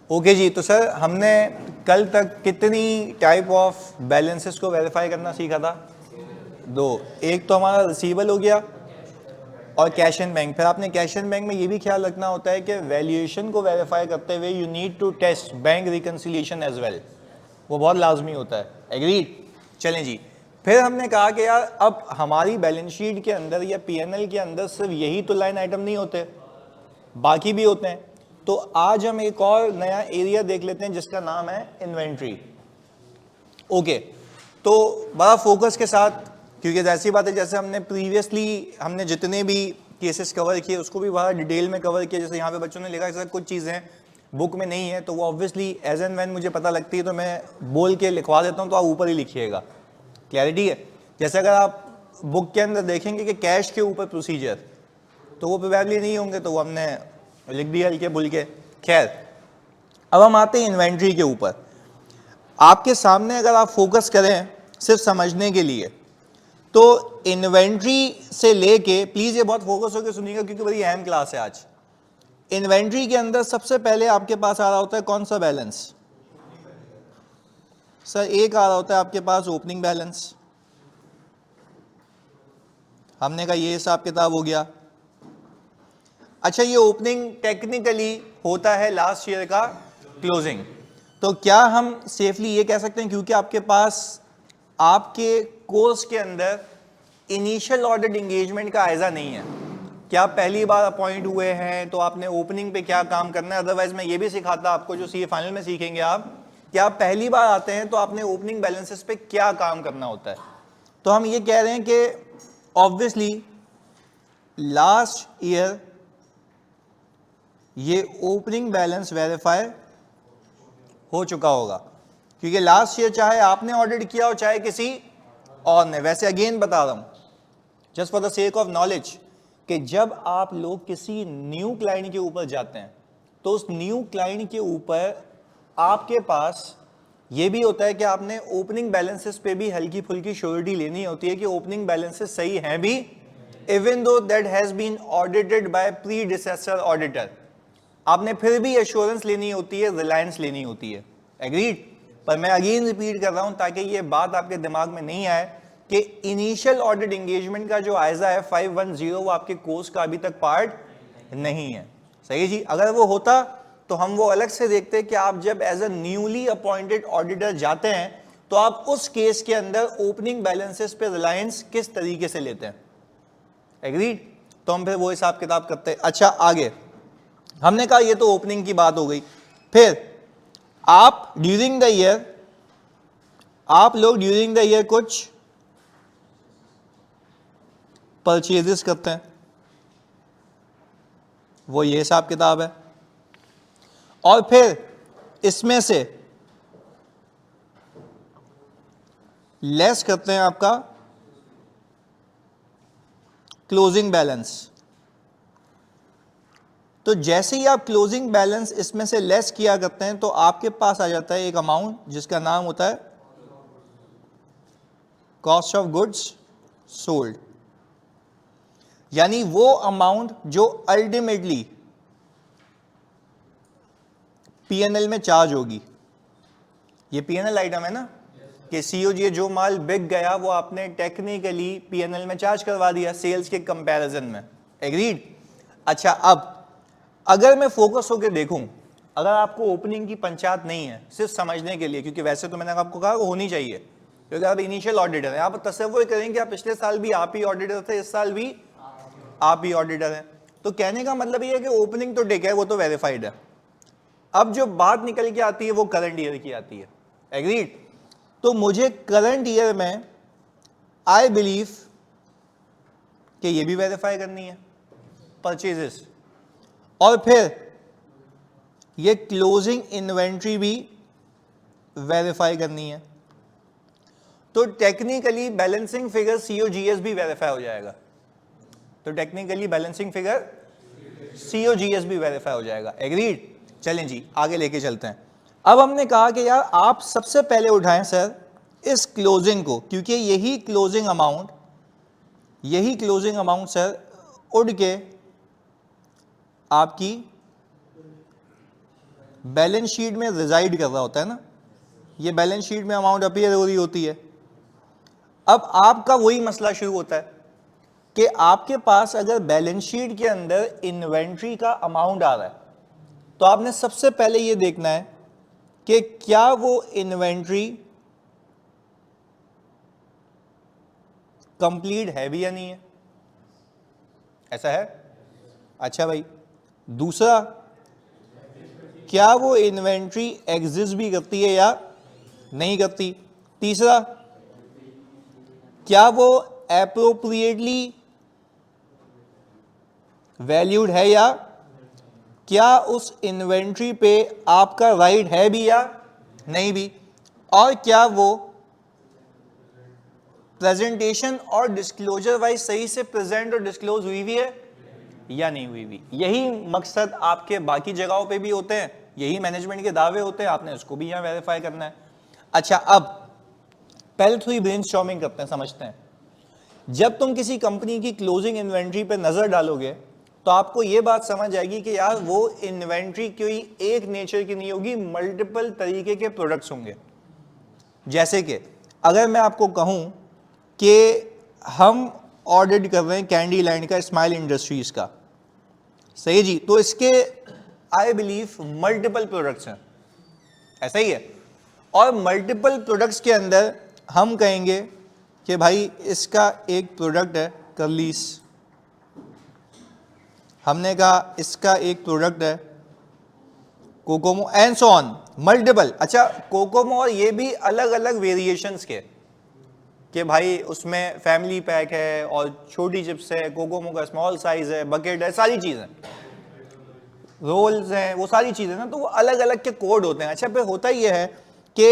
Okay जी, तो sir हमने कल तक कितनी टाइप ऑफ बैलेंसेस को वेरीफाई करना सीखा था? दो। एक तो हमारा रिसीवेबल हो गया और कैश एंड बैंक। फिर आपने कैश एंड बैंक में ये भी ख्याल रखना होता है कि वैल्यूएशन को वेरीफाई करते हुए you need to test bank reconciliation as well, वो बहुत लाजमी होता है। एग्रीड? चलें जी, फिर हमने कहा कि यार अब हमारी बैलेंस शीट के अंदर या पीएनएल के अंदर सिर्फ यही तो लाइन आइटम नहीं होते, बाकी भी होते हैं। तो आज हम एक और नया एरिया देख लेते हैं जिसका नाम है इन्वेंट्री। ओके, तो बड़ा फोकस के साथ, क्योंकि ऐसी बात है जैसे हमने प्रीवियसली हमने जितने भी केसेस कवर किए उसको भी बड़ा डिटेल में कवर किया। जैसे यहाँ पे बच्चों ने लिखा कुछ चीज़ें बुक में नहीं है तो वो ऑब्वियसली एज एंड व्हेन मुझे पता लगती है तो मैं बोल के लिखवा देता हूँ, तो आप ऊपर ही लिखिएगा। क्लैरिटी है? जैसे अगर आप बुक के अंदर देखेंगे कि कैश के ऊपर प्रोसीजर, तो वो प्रोबेबली नहीं होंगे, तो वो हमने लिख दिया हल्के बुल के। खैर, अब हम आते हैं इन्वेंट्री के ऊपर। आपके सामने अगर आप फोकस करें सिर्फ समझने के लिए, तो इन्वेंट्री से लेके, प्लीज ये बहुत फोकस होकर सुनिएगा क्योंकि बड़ी अहम क्लास है आज। इन्वेंट्री के अंदर सबसे पहले आपके पास आ रहा होता है कौन सा बैलेंस? सर एक आ रहा होता है आपके पास ओपनिंग बैलेंस। हमने कहा ये हिसाब किताब हो गया। अच्छा, ये ओपनिंग टेक्निकली होता है लास्ट ईयर का क्लोजिंग। तो क्या हम सेफली ये कह सकते हैं, क्योंकि आपके पास आपके कोर्स के अंदर इनिशियल ऑडिट एंगेजमेंट का आयजा नहीं है, क्या आप पहली बार अपॉइंट हुए हैं तो आपने ओपनिंग पे क्या काम करना है? अदरवाइज मैं ये भी सिखाता आपको जो सीए फाइनल में सीखेंगे आप, क्या आप पहली बार आते हैं तो आपने ओपनिंग बैलेंसेस पे क्या काम करना होता है। तो हम ये कह रहे हैं कि ऑब्वियसली लास्ट ईयर ये ओपनिंग बैलेंस वेरीफाई हो चुका होगा, क्योंकि लास्ट ईयर चाहे आपने ऑडिट किया हो चाहे किसी और ने। वैसे अगेन बता रहा हूं just for the sake of knowledge कि जब आप लोग किसी न्यू क्लाइंट के ऊपर जाते हैं तो उस न्यू क्लाइंट के ऊपर आपके पास ये भी होता है कि आपने ओपनिंग बैलेंसेस पे भी हल्की फुल्की श्योरिटी लेनी होती है कि ओपनिंग बैलेंसेस सही हैं भी, even though that has been audited by predecessor auditor. आपने फिर भी एश्योरेंस लेनी होती है, रिलायंस लेनी होती है। एग्रीड? पर मैं अगेन रिपीट कर रहा हूं ताकि ये बात आपके दिमाग में नहीं आए कि इनिशियल ऑडिट एंगेजमेंट का जो आयजा है 510 वो आपके कोर्स का अभी तक पार्ट नहीं है। सही जी? अगर वो होता तो हम वो अलग से देखते कि आप जब as a newly appointed auditor जाते हैं तो आप उस केस के अंदर ओपनिंग बैलेंसेस पे रिलायंस किस तरीके से लेते हैं। एग्रीड? तो हम फिर वो हिसाब किताब करते हैं। अच्छा, आगे हमने कहा ये तो ओपनिंग की बात हो गई। फिर आप ड्यूरिंग द ईयर, आप लोग ड्यूरिंग द ईयर कुछ परचेजेस करते हैं, वो ये हिसाब किताब है। और फिर इसमें से लेस करते हैं आपका क्लोजिंग बैलेंस। तो जैसे ही आप क्लोजिंग बैलेंस इसमें से लेस किया करते हैं तो आपके पास आ जाता है एक अमाउंट जिसका नाम होता है कॉस्ट ऑफ गुड्स सोल्ड, यानी वो अमाउंट जो अल्टीमेटली पीएनएल में चार्ज होगी। ये पीएनएल आइटम है ना कि सीओजी जो माल बिक गया वो आपने टेक्निकली पीएनएल में चार्ज करवा दिया सेल्स के कंपैरिजन में। एग्रीड? अच्छा, अब अगर मैं फोकस होकर देखूं, अगर आपको ओपनिंग की पंचायत नहीं है, सिर्फ समझने के लिए, क्योंकि वैसे तो मैंने आपको कहा होनी चाहिए क्योंकि आप इनिशियल ऑडिटर हैं, आप तसव्वुर करें कि आप पिछले साल भी आप ही ऑडिटर थे, इस साल भी आप ही ऑडिटर हैं। तो कहने का मतलब ये है कि ओपनिंग तो ठीक है, वो तो वेरीफाइड है। अब जो बात निकल के आती है वो करंट ईयर की आती है। एग्रीड? तो मुझे करंट ईयर में आई बिलीव कि ये भी वेरीफाई करनी है परचेजेस, और फिर ये क्लोजिंग इन्वेंट्री भी वेरीफाई करनी है। तो टेक्निकली बैलेंसिंग फिगर सीओजीएस भी वेरीफाई हो जाएगा। तो टेक्निकली बैलेंसिंग फिगर सीओजीएस भी वेरीफाई हो जाएगा। एग्रीड? चलें जी, आगे लेके चलते हैं। अब हमने कहा कि यार आप सबसे पहले उठाएं सर इस क्लोजिंग को, क्योंकि यही क्लोजिंग अमाउंट सर उड़ के आपकी बैलेंस शीट में रिजाइड कर रहा होता है ना, ये बैलेंस शीट में अमाउंट अपीयर हो रही होती है। अब आपका वही मसला शुरू होता है कि आपके पास अगर बैलेंस शीट के अंदर इन्वेंट्री का अमाउंट आ रहा है तो आपने सबसे पहले ये देखना है कि क्या वो इन्वेंट्री कंप्लीट है भी या नहीं है। ऐसा है? अच्छा भाई, दूसरा, क्या वो इन्वेंट्री एग्जिस्ट भी करती है या नहीं करती। तीसरा, क्या वो एप्रोप्रिएटली वैल्यूड है या क्या उस इन्वेंट्री पे आपका राइट है भी या नहीं भी, और क्या वो प्रेजेंटेशन और डिस्क्लोजर वाइज सही से प्रेजेंट और डिस्क्लोज हुई भी है या नहीं हुई भी। यही मकसद आपके बाकी जगहों पे भी होते हैं, यही मैनेजमेंट के दावे होते हैं, आपने उसको भी यहां वेरीफाई करना है। अच्छा, अब पहले थोड़ी ब्रेनस्टॉर्मिंग करते हैं, समझते हैं। जब तुम किसी कंपनी की क्लोजिंग इन्वेंट्री पे नजर डालोगे तो आपको यह बात समझ आएगी कि यार वो इन्वेंट्री कोई एक नेचर की नहीं होगी, मल्टीपल तरीके के प्रोडक्ट्स होंगे। जैसे कि अगर मैं आपको कहूं कि हम ऑडिट कर रहे हैं कैंडी लैंड का, स्माइल इंडस्ट्रीज का, सही जी, तो इसके आई बिलीव मल्टीपल प्रोडक्ट्स हैं, ऐसा ही है। और मल्टीपल प्रोडक्ट्स के अंदर हम कहेंगे कि भाई इसका एक प्रोडक्ट है कर्लीस, हमने कहा इसका एक प्रोडक्ट है Kokomo, and so on, multiple. अच्छा, कोकोमो और ये भी अलग अलग वेरिएशंस के, कि भाई उसमें फैमिली पैक है और छोटी चिप्स है, कोकोमो का स्मॉल साइज है, बकेट है, सारी चीजें, रोल्स हैं, वो सारी चीजें ना, तो वो अलग अलग के कोड होते हैं। अच्छा, फिर होता ये है कि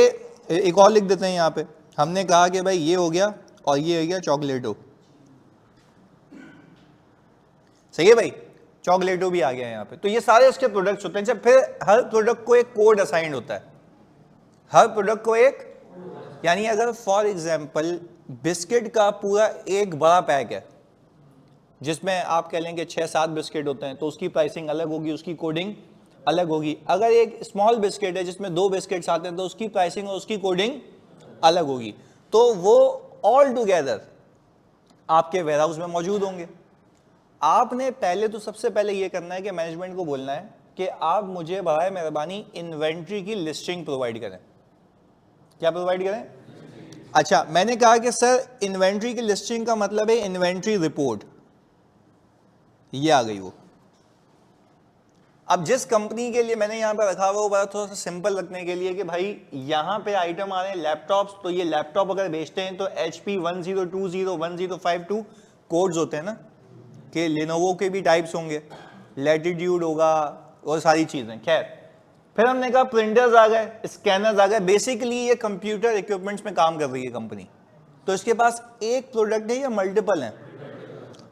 एक और लिख देते हैं यहाँ पे, हमने कहा कि भाई ये हो गया और ये हो गया चॉकलेटो, सही है भाई, चॉकलेटो भी आ गया यहाँ पे, तो ये सारे उसके प्रोडक्ट्स होते हैं। जब फिर हर प्रोडक्ट को एक कोड असाइंड होता है, हर प्रोडक्ट को एक, यानी अगर फॉर एग्जांपल बिस्किट का पूरा एक बड़ा पैक है जिसमें आप कह लेंगे 6-7 बिस्किट होते हैं, तो उसकी प्राइसिंग अलग होगी, उसकी कोडिंग अलग होगी। अगर एक स्मॉल बिस्किट है जिसमें 2 बिस्किट्स आते हैं तो उसकी प्राइसिंग और उसकी कोडिंग अलग होगी, तो वो ऑल टुगेदर आपके वेयरहाउस में मौजूद होंगे। आपने पहले तो सबसे पहले ये करना है कि मैनेजमेंट को बोलना है कि आप मुझे बराए मेहरबानी इन्वेंट्री की लिस्टिंग प्रोवाइड करें। क्या प्रोवाइड करें? अच्छा, मैंने कहा कि सर इन्वेंट्री की लिस्टिंग का मतलब है इन्वेंट्री रिपोर्ट, ये आ गई वो। अब जिस कंपनी के लिए मैंने यहां पे रखा हुआ वो थोड़ा सा सिंपल रखने के लिए कि भाई यहां पे आइटम आ रहे हैं लैपटॉप्स, तो ये लैपटॉप अगर बेचते हैं तो HP 1020 1052 कोड्स होते हैं ना, कि लेनोवो के भी टाइप्स होंगे, लैटिट्यूड होगा और सारी चीजें। खैर, फिर हमने कहा प्रिंटर्स आ गए, स्कैनर्स आ गए, बेसिकली ये कंप्यूटर इक्विपमेंट्स में काम कर रही है कंपनी, तो इसके पास एक प्रोडक्ट है या मल्टीपल है।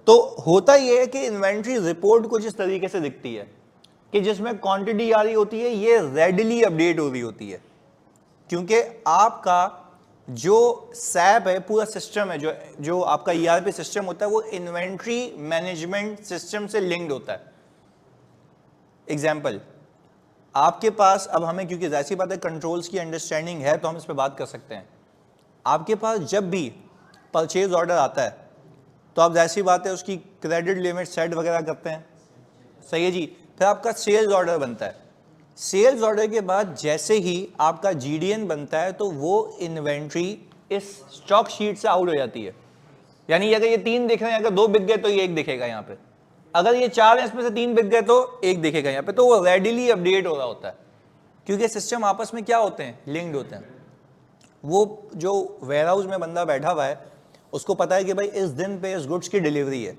तो होता यह है कि इन्वेंट्री रिपोर्ट कुछ इस तरीके से दिखती है कि जिसमें क्वांटिटी आ रही होती है, ये रेडिली अपडेट हो रही होती है, क्योंकि आपका जो सैप है, पूरा सिस्टम है, जो आपका ERP सिस्टम होता है, वो इन्वेंट्री मैनेजमेंट सिस्टम से लिंक्ड होता है। एग्जाम्पल, आपके पास, अब हमें क्योंकि जाहिर सी बात है कंट्रोल्स की अंडरस्टैंडिंग है तो हम इस पर बात कर सकते हैं। आपके पास जब भी परचेज ऑर्डर आता है तो आप जाहिर सी बात है उसकी क्रेडिट लिमिट सेट वगैरह करते हैं, सही है जी। फिर आपका सेल्स ऑर्डर बनता है, सेल्स ऑर्डर के बाद जैसे ही आपका GDN बनता है तो वो इन्वेंट्री इस स्टॉक शीट से आउट हो जाती है। यानी अगर ये 3 दिख रहे हैं, अगर 2 बिक गए तो ये 1 दिखेगा यहाँ पे, अगर ये 4 है इसमें से 3 बिक गए तो 1 दिखेगा यहाँ पे, तो वो रेडिली अपडेट हो रहा होता है, क्योंकि सिस्टम आपस में क्या होते हैं, लिंक्ड होते हैं। वो जो वेयरहाउस में बंदा बैठा हुआ है उसको पता है कि भाई इस दिन पे इस गुड्स की डिलीवरी है,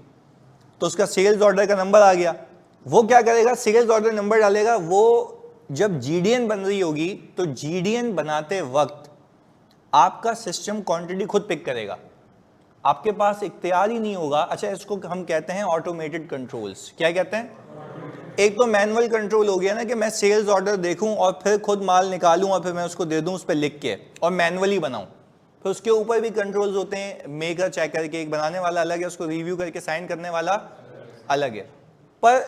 तो उसका सेल्स ऑर्डर का नंबर आ गया, वो क्या करेगा, सेल्स ऑर्डर नंबर डालेगा। वो जब GDN बन रही होगी तो GDN बनाते वक्त आपका सिस्टम क्वांटिटी खुद पिक करेगा, आपके पास इख्तियार ही नहीं होगा। अच्छा, इसको हम कहते हैं ऑटोमेटेड कंट्रोल्स। क्या कहते हैं? एक तो मैनुअल कंट्रोल हो गया ना कि मैं सेल्स ऑर्डर देखूं और फिर खुद माल निकालूं और फिर मैं उसको दे दूं उस पर लिख के और मैनुअली बनाऊं। फिर उसके ऊपर भी कंट्रोल्स होते हैं, मेकर चेकर के, एक बनाने वाला अलग है, उसको रिव्यू करके साइन करने वाला अलग है। पर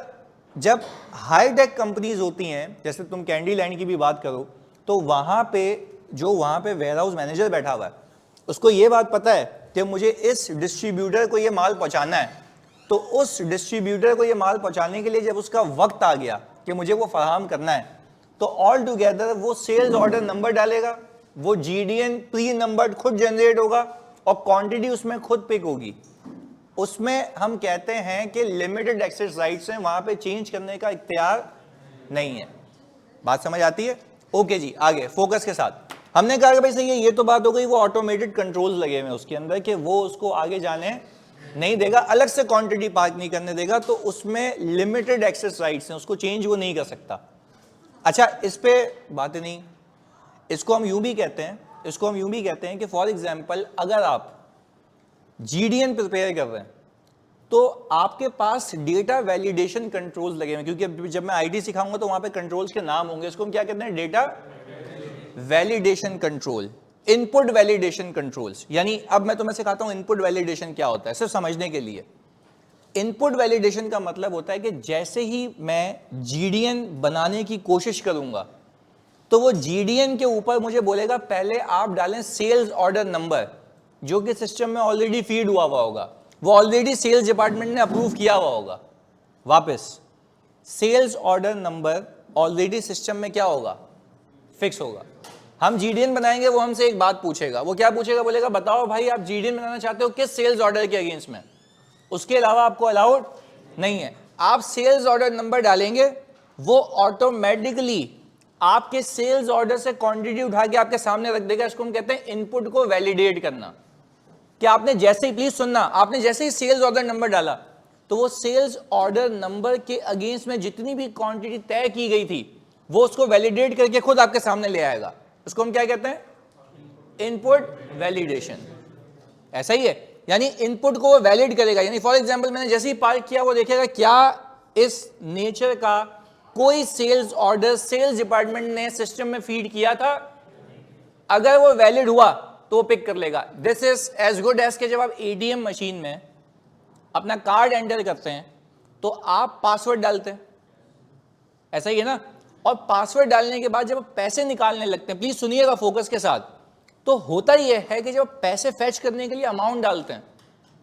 जब हाई टेक कंपनीज होती हैं, जैसे तुम कैंडी लैंड की भी बात करो, तो वहां पे जो वहां पे वेयर हाउस मैनेजर बैठा हुआ है, उसको ये बात पता है कि मुझे इस डिस्ट्रीब्यूटर को ये माल पहुंचाना है, तो उस डिस्ट्रीब्यूटर को ये माल पहुंचाने के लिए जब उसका वक्त आ गया कि मुझे वो फराहम करना है, तो ऑल टुगेदर वो सेल्स ऑर्डर नंबर डालेगा, वो जीडीएन प्री नंबर्ड खुद जनरेट होगा और क्वांटिटी उसमें खुद पिक होगी। उसमें हम कहते हैं कि लिमिटेड एक्सेस राइट्स हैं, वहां पे चेंज करने का इख्तियार नहीं है। बात समझ आती है? ओके जी, आगे फोकस के साथ हमने कहा कि भाई सही है, ये तो बात हो गई, वो ऑटोमेटेड कंट्रोल्स लगे हुए उसके अंदर कि वो उसको आगे जाने नहीं देगा, अलग से क्वांटिटी पार्क नहीं करने देगा, तो उसमें लिमिटेड एक्सेस राइट्स हैं, उसको चेंज वो नहीं कर सकता। अच्छा, इस पे बातें नहीं, इसको हम यूं भी कहते हैं कि फॉर एग्जांपल अगर आप जीडीएन प्रिपेयर कर रहे हैं तो आपके पास डेटा वैलिडेशन कंट्रोल्स लगे हुए हैं, क्योंकि जब मैं आईटी सिखाऊंगा तो वहां पे कंट्रोल्स के नाम होंगे, इसको हम क्या कहते हैं? Data validation control, input validation controls. यानी अब मैं तुम्हें सिखाता हूं इनपुट वैलिडेशन क्या होता है, सिर्फ समझने के लिए। इनपुट वैलिडेशन का मतलब होता है कि जैसे ही मैं जीडीएन बनाने की कोशिश करूंगा तो वो जीडीएन के ऊपर मुझे बोलेगा पहले आप डालें सेल्स ऑर्डर नंबर, जो कि सिस्टम में ऑलरेडी फीड हुआ होगा, वो ऑलरेडी सेल्स डिपार्टमेंट ने अप्रूव किया हुआ होगा। वापस sales order number already system में क्या होगा? फिक्स होगा। हम जीडीएन बनाएंगे, वो हमसे एक बात पूछेगा, वो क्या पूछेगा? बोलेगा बताओ भाई आप जीडीएन बनाना चाहते हो किस सेल्स ऑर्डर के अगेंस्ट में, उसके अलावा आपको अलाउड नहीं है। आप सेल्स ऑर्डर नंबर डालेंगे, वो ऑटोमेटिकली आपके सेल्स ऑर्डर से क्वांटिटी उठा के आपके सामने रख देगा। इसको हम कहते हैं इनपुट को वैलिडेट करना। कि आपने जैसे ही, प्लीज सुनना, आपने जैसे ही सेल्स ऑर्डर नंबर डाला तो वो सेल्स ऑर्डर नंबर के अगेंस्ट में जितनी भी क्वांटिटी तय की गई थी वो उसको वैलिडेट करके खुद आपके सामने ले आएगा। उसको हम क्या कहते हैं? Input validation. ऐसा ही है, यानी इनपुट को वो वैलिड करेगा। यानी फॉर एग्जांपल मैंने जैसे ही पार्क किया, वो देखेगा क्या इस नेचर का कोई सेल्स ऑर्डर सेल्स डिपार्टमेंट ने सिस्टम में फीड किया था। अगर वो वैलिड हुआ तो वो पिक कर लेगा। This is as good as के जब आप एटीएम मशीन में अपना कार्ड एंटर करते हैं तो आप पासवर्ड डालते हैं, ऐसा ही है ना? और पासवर्ड डालने के बाद जब आप पैसे निकालने लगते हैं, प्लीज सुनिएगा फोकस के साथ, तो होता यह है कि जब पैसे फेच करने के लिए अमाउंट डालते हैं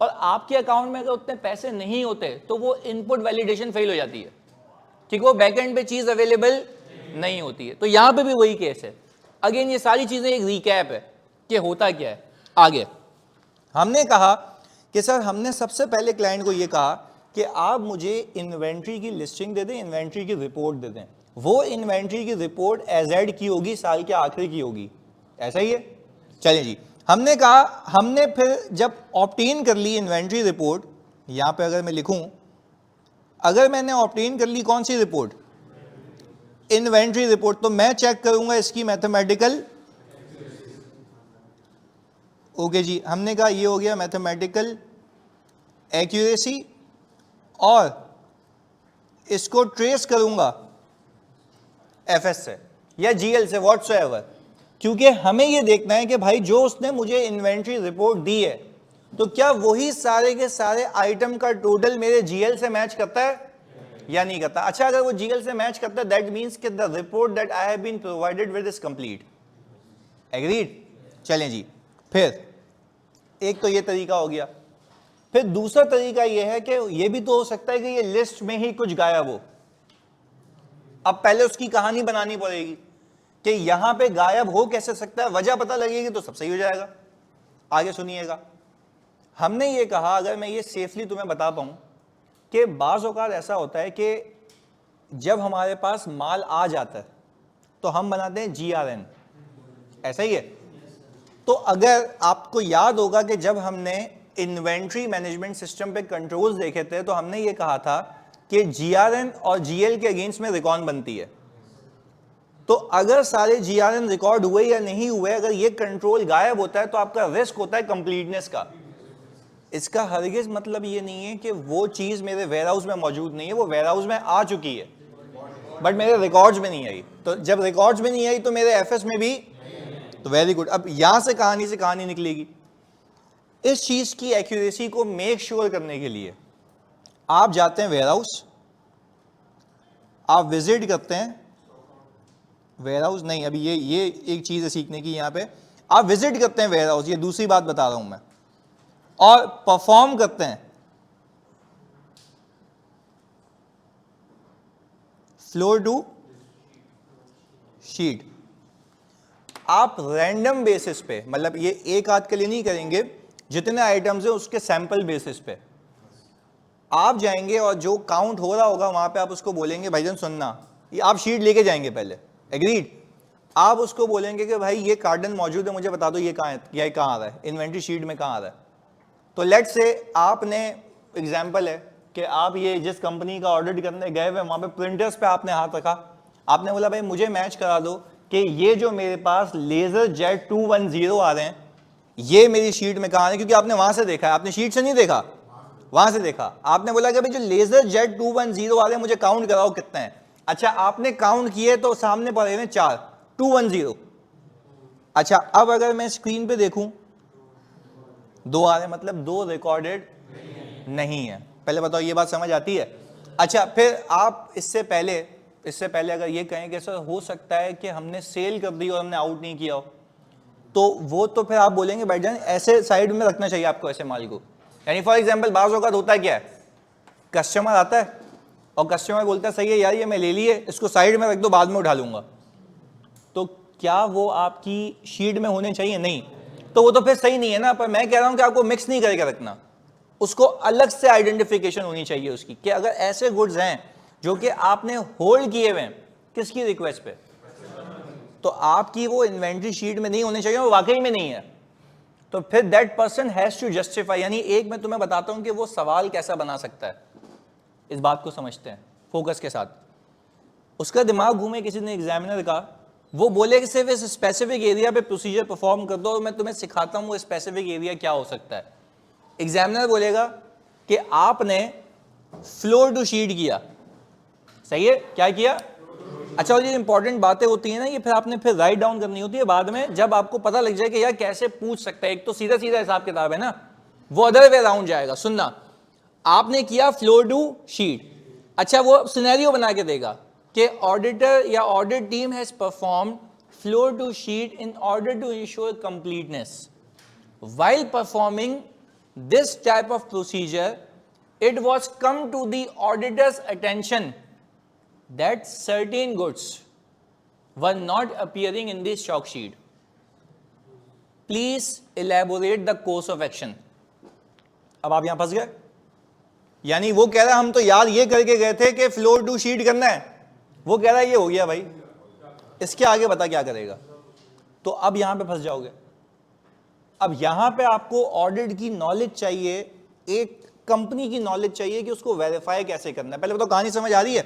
और आपके अकाउंट में अगर उतने पैसे नहीं होते तो वो इनपुट वैलिडेशन फेल हो जाती है, ठीक, वो बैकएंड पे चीज अवेलेबल नहीं होती है। तो यहां पे भी वही केस है। अगेन ये सारी चीजें एक रिकैप है कि होता क्या है। आगे हमने कहा कि सर हमने सबसे पहले क्लाइंट को ये कहा कि आप मुझे इन्वेंट्री की लिस्टिंग दे दें, इन्वेंट्री की रिपोर्ट दे दें। वो इन्वेंट्री की रिपोर्ट एज एड की होगी, साल के आखिर की होगी, ऐसा ही है। चलिए जी, हमने कहा, हमने फिर जब ऑब्टेन कर ली इन्वेंट्री रिपोर्ट, यहां पे अगर मैं लिखूं, अगर मैंने ऑब्टेन कर ली कौन सी रिपोर्ट? इन्वेंट्री रिपोर्ट, तो मैं चेक करूंगा इसकी मैथमेटिकल, ओके जी, हमने कहा ये हो गया मैथमेटिकल एक्यूरेसी, और इसको ट्रेस करूंगा एफएस से या जीएल से, व्हाटसोएवर, क्योंकि हमें ये देखना है कि भाई जो उसने मुझे इन्वेंट्री रिपोर्ट दी है तो क्या वही सारे के सारे आइटम का टोटल मेरे जीएल से मैच करता है या नहीं करता। अच्छा, अगर वो जीएल से मैच करता है, दैट मींस कि the report that I have been provided with is complete. Agreed? चलें जी, फिर एक तो ये तरीका हो गया। फिर दूसरा तरीका ये है कि ये भी तो हो सकता है कि ये लिस्ट में ही कुछ गायब हो। अब पहले उसकी कहानी बनानी पड़ेगी कि यहां पे गायब हो कैसे सकता है, वजह पता लगेगी तो सब सही हो जाएगा। आगे सुनिएगा, हमने ये कहा, अगर मैं ये सेफली तुम्हें बता पाऊं, कि बाज़ औक़ात ऐसा होता है कि जब हमारे पास माल आ जाता है तो हम बनाते हैं GRN, ऐसा ही है। तो अगर आपको याद होगा कि जब हमने इन्वेंट्री मैनेजमेंट सिस्टम पे कंट्रोल्स देखे थे तो हमने ये कहा था कि GRN और GL के अगेंस्ट में रिकॉर्ड बनती है। तो अगर सारे GRN रिकॉर्ड हुए या नहीं हुए, अगर ये कंट्रोल गायब होता है तो आपका रिस्क होता है कंप्लीटनेस का। इसका हरगिज मतलब ये नहीं है कि वो चीज मेरे वेयरहाउस में मौजूद नहीं है, वो वेयरहाउस में आ चुकी है बट मेरे रिकॉर्ड्स में नहीं आई। तो जब रिकॉर्ड्स में नहीं आई तो मेरे एफएस में भी, तो वेरी गुड। अब यहां से कहानी निकलेगी। इस चीज की एक्यूरेसी को मेक श्योर करने के लिए आप जाते हैं वेयरहाउस, आप विजिट करते हैं वेयर हाउस, नहीं अभी ये एक चीज है सीखने की यहाँ पे, आप विजिट करते हैं वेयर हाउस, ये दूसरी बात बता रहा हूं मैं, और परफॉर्म करते हैं फ्लोर टू शीट। आप रैंडम बेसिस पे, मतलब ये एक आध के लिए नहीं करेंगे, जितने आइटम्स है उसके सैंपल बेसिस पे आप जाएंगे और जो काउंट हो रहा होगा वहां पे आप उसको बोलेंगे भाईजान सुनना, ये आप शीट लेके जाएंगे पहले, एग्रीड, आप उसको बोलेंगे कि भाई ये कार्टन मौजूद है, मुझे बता दो ये कहाँ है, ये कहाँ आ रहा है, इन्वेंट्री शीट में कहाँ आ रहा है। तो लेट्स से आपने, एग्जांपल है कि आप ये जिस कंपनी का ऑडिट करने गए हुए वहां पे प्रिंटर्स पे आपने हाथ रखा, आपने बोला भाई मुझे मैच करा दो कि ये जो मेरे पास लेजर जेट 210 आ रहे हैं ये मेरी शीट में कहाँ है, क्योंकि आपने वहां से देखा है, आपने शीट से नहीं देखा, वहां से देखा, आपने बोला कि भाई जो लेजर जेट 210 वाले मुझे काउंट कराओ कितने हैं। अच्छा आपने काउंट किए तो सामने पड़े हैं 4 210। अच्छा अब अगर मैं स्क्रीन पे देखूं 2 आ रहे, मतलब 2 रिकॉर्डेड नहीं है। पहले बताओ ये बात समझ आती है। अच्छा फिर आप इससे पहले अगर ये कहें कि सर हो सकता है कि हमने सेल कर दी और हमने आउट नहीं किया हो, तो वो तो फिर आप बोलेंगे भाईजान ऐसे साइड में रखना चाहिए आपको ऐसे माल को। यानी फॉर एग्जांपल बाज़ औक़ात होता क्या है, कस्टमर आता है और कस्टमर बोलता है सही है यार ये मैं ले लिए, इसको साइड में रख दो बाद में उठा लूंगा, तो क्या वो आपकी शीट में होने चाहिए? नहीं, तो वो तो फिर सही नहीं है ना। पर मैं कह रहा हूं कि आपको मिक्स नहीं करके रखना, उसको अलग से आइडेंटिफिकेशन होनी चाहिए उसकी, कि अगर ऐसे गुड्स हैं जो कि आपने होल्ड किए हुए हैं किसकी रिक्वेस्ट पे, तो आपकी वो इन्वेंट्री शीट में नहीं होने चाहिए, वो वाकई में नहीं है, तो फिर that person has to justify. यानी एक मैं तुम्हें बताता हूं कि वो सवाल कैसा बना सकता है, इस बात को समझते हैं फोकस के साथ। उसका दिमाग घूमे किसी ने एग्जामिनर का, वो बोले कि सिर्फ इस स्पेसिफिक एरिया पे प्रोसीजर परफॉर्म कर दो और मैं तुम्हें सिखाता हूं वो स्पेसिफिक एरिया क्या हो सकता है। एग्जामिनर बोलेगा कि आपने फ्लोर टू शीट किया, सही है, क्या किया? अच्छा और ये इंपॉर्टेंट बातें होती हैं ना, ये फिर आपने फिर राइट डाउन करनी होती है बाद में, जब आपको पता लग जाए कि यार कैसे पूछ सकता है। एक तो सीधा सीधा हिसाब किताब है ना, वो अदर वे राउंड जाएगा। सुनना, आपने किया फ्लोर टू शीट, अच्छा वो सिनेरियो बना के देगा कि ऑडिटर या audit team has performed floor to sheet in order to ensure completeness. While performing this type of procedure, it was come to the auditor's attention that certain goods were not appearing in the stock sheet. Please elaborate the course of action. अब आप यहां फंस गए। यानी वो कह रहा है हम तो यार ये करके गए थे कि फ्लोर टू शीट करना है, वो कह रहा है ये हो गया भाई, इसके आगे बता क्या करेगा, तो अब यहां पे फंस जाओगे। अब यहां पे आपको ऑडिट की नॉलेज चाहिए, एक कंपनी की नॉलेज चाहिए कि उसको वेरीफाई कैसे करना है। पहले बताओ कहानी समझ आ रही है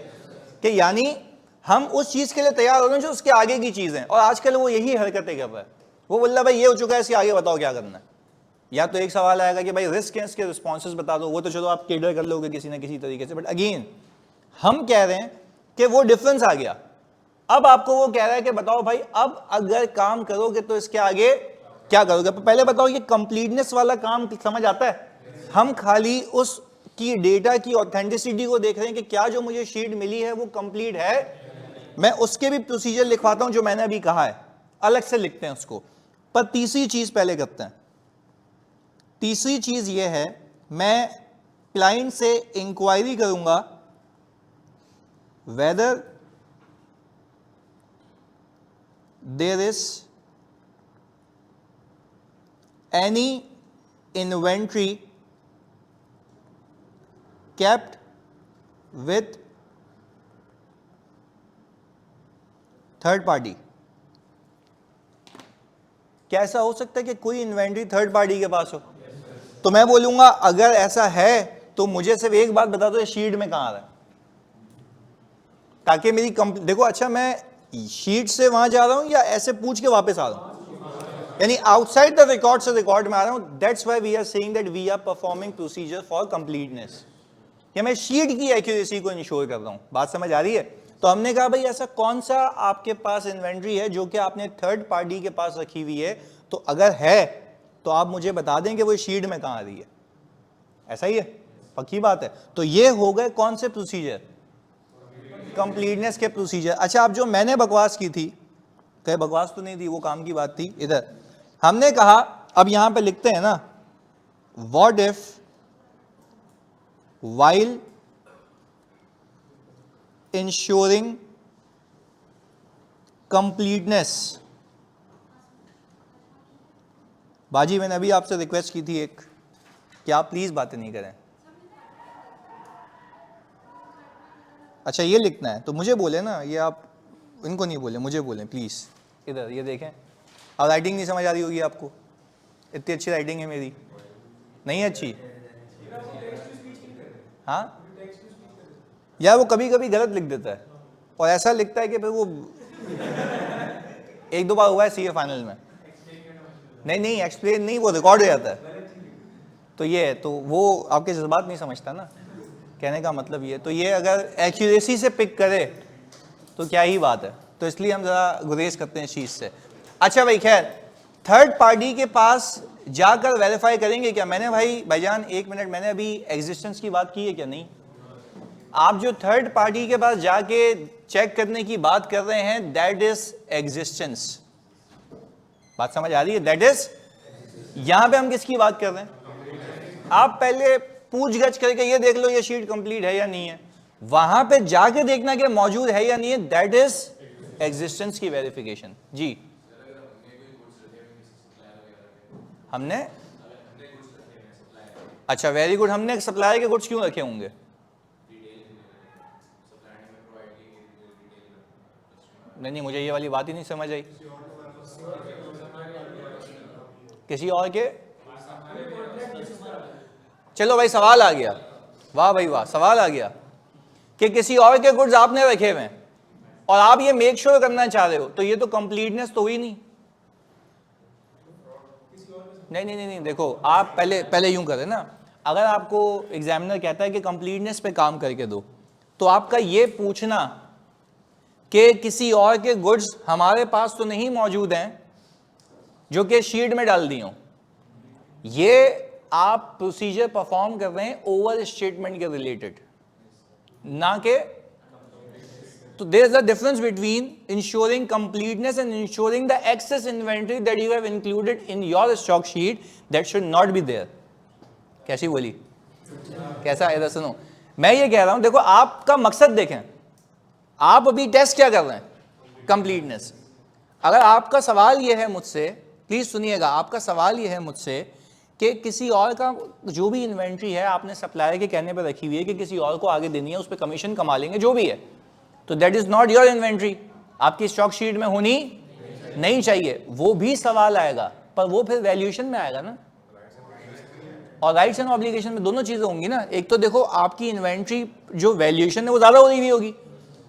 कि यानी हम उस चीज के लिए तैयार हो रहे हैं जो उसके आगे की चीज है, और आजकल वो यही हरकतें कर रहा है। वो बोल रहा है भाई ये हो चुका है, इसके आगे बताओ क्या करना है। या तो एक सवाल आएगा कि भाई रिस्क है, इसके रिस्पॉन्सेज बता दो, वो तो चलो आप केटर कर लोगे किसी ना किसी तरीके से, बट अगेन हम कह रहे हैं कि वो डिफरेंस आ गया। अब आपको वो कह रहा है कि बताओ भाई अब अगर काम करोगे तो इसके आगे क्या करोगे। पहले बताओ ये कंप्लीटनेस वाला काम समझ आता है? हम खाली उसकी डेटा की ऑथेंटिसिटी को देख रहे हैं कि क्या जो मुझे शीट मिली है वो कंप्लीट है। मैं उसके भी प्रोसीजर लिखवाता हूं जो मैंने अभी कहा है, अलग से लिखते हैं उसको। पर तीसरी चीज पहले करते हैं। तीसरी चीज ये है, मैं क्लाइंट से इंक्वायरी करूंगा whether there is any inventory kept with third party। क्या ऐसा हो सकता है कि कोई इन्वेंट्री थर्ड पार्टी के पास हो? तो मैं बोलूंगा अगर ऐसा है तो मुझे सिर्फ एक बात बता दो, ये शीट में कहां आ रहा है, ताकि मेरी कंपनी देखो। अच्छा मैं शीट से वहां जा रहा हूं या ऐसे पूछ के वापस आ रहा हूं, यानी आउटसाइड द रिकॉर्ड से रिकॉर्ड में आ रहा हूं। That's why we are saying that we are performing procedure for completeness, कि मैं शीट की एक्यूरेसी को इंश्योर कर रहा हूं। बात समझ आ रही है? तो हमने कहा भाई ऐसा कौन सा आपके पास इन्वेंट्री है जो कि आपने थर्ड पार्टी के पास रखी हुई है, तो अगर है तो आप मुझे बता दें कि वो शीट में कहां आ रही है। ऐसा ही है, पक्की बात है। तो ये हो गए कौन से प्रोसीजर? कंप्लीटनेस के प्रोसीजर। अच्छा, अब जो मैंने बकवास की थी, कहीं बकवास तो नहीं थी, वो काम की बात थी। इधर हमने कहा, अब यहां पे लिखते हैं ना, what if while ensuring completeness। बाजी, मैंने अभी आपसे रिक्वेस्ट की थी एक, कि आप प्लीज बातें नहीं करें। अच्छा, ये लिखना है तो मुझे बोले ना, ये आप इनको नहीं बोले, मुझे बोले प्लीज। इधर ये देखें, अब राइटिंग नहीं समझ आ रही होगी आपको, इतनी अच्छी राइटिंग है मेरी, नहीं अच्छी? हाँ यार, वो कभी कभी गलत लिख देता है और ऐसा लिखता है कि फिर वो एक दो बार हुआ है सीए फाइनल में। नहीं एक्सप्लेन नहीं, वो रिकॉर्ड हो जाता है। तो ये है, तो वो आपके जज्बात नहीं समझता ना, कहने का मतलब ये। तो ये अगर एक्यूरेसी से पिक करे तो क्या ही बात है, तो इसलिए हम ज़रा गुरेज करते हैं इस चीज़ से। अच्छा भाई, खैर, थर्ड पार्टी के पास जाकर वेरीफाई करेंगे क्या? मैंने भाईजान एक मिनट, मैंने अभी एग्जिस्टेंस की बात की है क्या? नहीं। आप जो थर्ड पार्टी के पास जाके चेक करने की बात कर रहे हैं, दैट इज एग्जिस्टेंस। बात समझ आ रही है? दैट इज, यहां पे हम किसकी बात कर रहे हैं? आप पहले पूछ गछ करके ये देख लो ये शीट कंप्लीट है या नहीं है, वहां पे जाके देखना कि मौजूद है या नहीं है, दैट इज एग्जिस्टेंस की वेरिफिकेशन। जी, हमने, अच्छा वेरी गुड, हमने सप्लायर के गुड्स क्यों रखे होंगे? नहीं, मुझे ये वाली बात ही नहीं समझ आई। किसी और के, चलो भाई सवाल आ गया, वाह भाई वाह, सवाल आ गया कि किसी और के गुड्स आपने रखे हुए हैं और आप ये मेक श्योर करना चाह रहे हो, तो ये तो कंप्लीटनेस तो हुई नहीं। नहीं, देखो आप पहले यूं करें ना, अगर आपको एग्जामिनर कहता है कि कंप्लीटनेस पे काम करके दो, तो आपका ये पूछना कि किसी और के गुड्स हमारे पास तो नहीं मौजूद हैं जो कि शीट में डाल दी हो, ये आप प्रोसीजर परफॉर्म कर रहे हैं ओवर स्टेटमेंट के रिलेटेड, ना के। तो there is a difference between ensuring completeness and ensuring the excess inventory that you have included in your stock sheet that should not be there. कैसी बोली? कैसा? इधर सुनो, मैं ये कह रहा हूं, देखो आपका मकसद देखें, आप अभी टेस्ट क्या कर रहे हैं? कंप्लीटनेस। अगर आपका सवाल यह है मुझसे, प्लीज सुनिएगा, आपका सवाल यह है मुझसे कि किसी और का जो भी इन्वेंट्री है आपने सप्लायर के कहने पर रखी हुई है कि किसी और को आगे देनी है, उस पर कमीशन कमा लेंगे, जो भी है, तो that is not your inventory, आपकी स्टॉक शीट में होनी नहीं चाहिए। वो भी सवाल आएगा, पर वो फिर वैल्यूएशन में आएगा ना, और राइट्स एंड ऑब्लिगेशन में दोनों चीजें होंगी ना। एक तो देखो आपकी इन्वेंट्री जो वैल्यूएशन है वो ज्यादा हो रही होगी,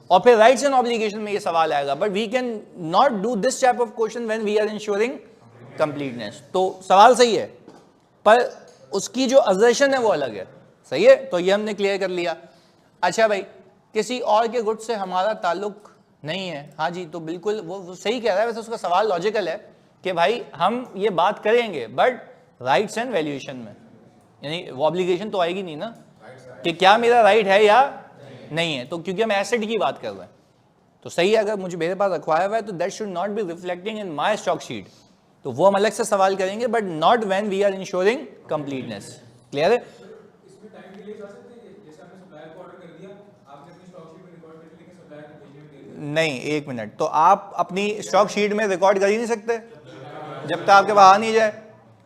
और फिर राइट्स एंड ऑब्लिगेशन में ये सवाल आएगा। But we can not do this type of question when we are ensuring completeness. तो सवाल सही है, पर उसकी जो असर्शन है वो अलग है। सही है, तो ये हमने क्लियर कर लिया। अच्छा भाई, किसी और के गुड से हमारा ताल्लुक नहीं है, हाँ जी, तो बिल्कुल वो सही कह रहा है। वैसे उसका सवाल लॉजिकल है कि भाई हम ये बात करेंगे बट राइट्स एंड वैल्यूएशन में, यानी वो ऑब्लिगेशन तो आएगी नहीं ना कि क्या मेरा राइट है या नहीं है, तो क्योंकि हम एसेट की बात कर रहे हैं, तो सही है। अगर मुझे मेरे पास रखवाया हुआ है तो that should not be reflecting in my stock sheet, तो वो हम अलग से सवाल करेंगे, but not when we are ensuring completeness. Clear है? इसमें टाइम डिले जा सकते हैं, जैसे आपने सप्लायर को ऑर्डर कर दिया, आपने अपनी स्टॉक शीट में रिकॉर्ड कर लिया कि सप्लायर को भेजने में देरी, नहीं, एक मिनट, तो आप अपनी स्टॉक शीट में रिकॉर्ड कर ही नहीं सकते जब तक आपके पास आ नहीं जाए,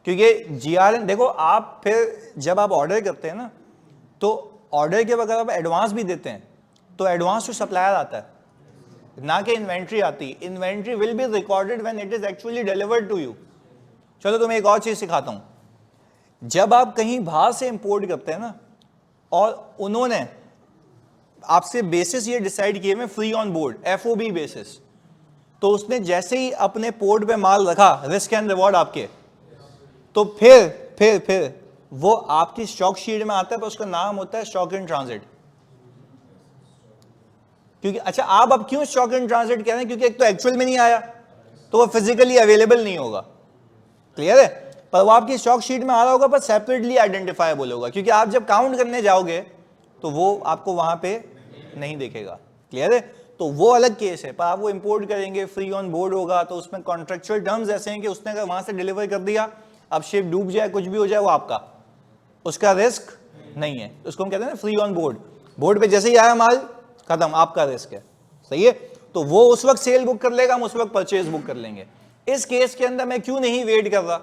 क्योंकि जीआरएन, देखो आप फिर जब आप ऑर्डर करते हैं ना, तो ऑर्डर के बगैर आप एडवांस भी देते हैं, तो एडवांस तो सप्लायर आता है, ना कि इन्वेंट्री आती। Inventory will be recorded when it is actually delivered to you. चलो तुम्हें एक और चीज सिखाता हूं, जब आप कहीं बाहर से इंपोर्ट करते हैं ना, और उन्होंने आपसे बेसिस ये डिसाइड किए में free on board, FOB basis, तो उसने जैसे ही अपने पोर्ट पे माल रखा, रिस्क एंड रिवॉर्ड आपके, तो फिर वो आपकी स्टॉक शीट में आता है, पर उसका नाम होता है स्टॉक इन ट्रांजिट। क्योंकि अच्छा, आप अब क्यों स्टॉक इन ट्रांजिट कह रहे हैं? क्योंकि एक तो एक्चुअल में नहीं आया, तो वो फिजिकली अवेलेबल नहीं होगा। क्लियर है? पर वो आपकी स्टॉक शीट में आ रहा होगा, पर सेपरेटली आइडेंटिफाएबल होगा, क्योंकि आप जब काउंट करने जाओगे तो वो आपको वहां पे नहीं दिखेगा। क्लियर है? तो वो अलग केस है, पर आप वो इंपोर्ट करेंगे, फ्री ऑन बोर्ड होगा, तो उसमें कॉन्ट्रेक्चुअल टर्म्स ऐसे हैं कि उसने अगर वहां से डिलीवर कर दिया, अब शिप डूब जाए, कुछ भी हो जाए, वो आपका, उसका रिस्क नहीं है। उसको हम कहते हैं ना फ्री ऑन बोर्ड, बोर्ड पे जैसे ही आया माल खत्म, आपका रिस्क है, सही है? तो वो उस वक्त सेल बुक कर लेगा, हम उस वक्त परचेज बुक कर लेंगे। इस केस के अंदर मैं क्यों नहीं वेट कर रहा?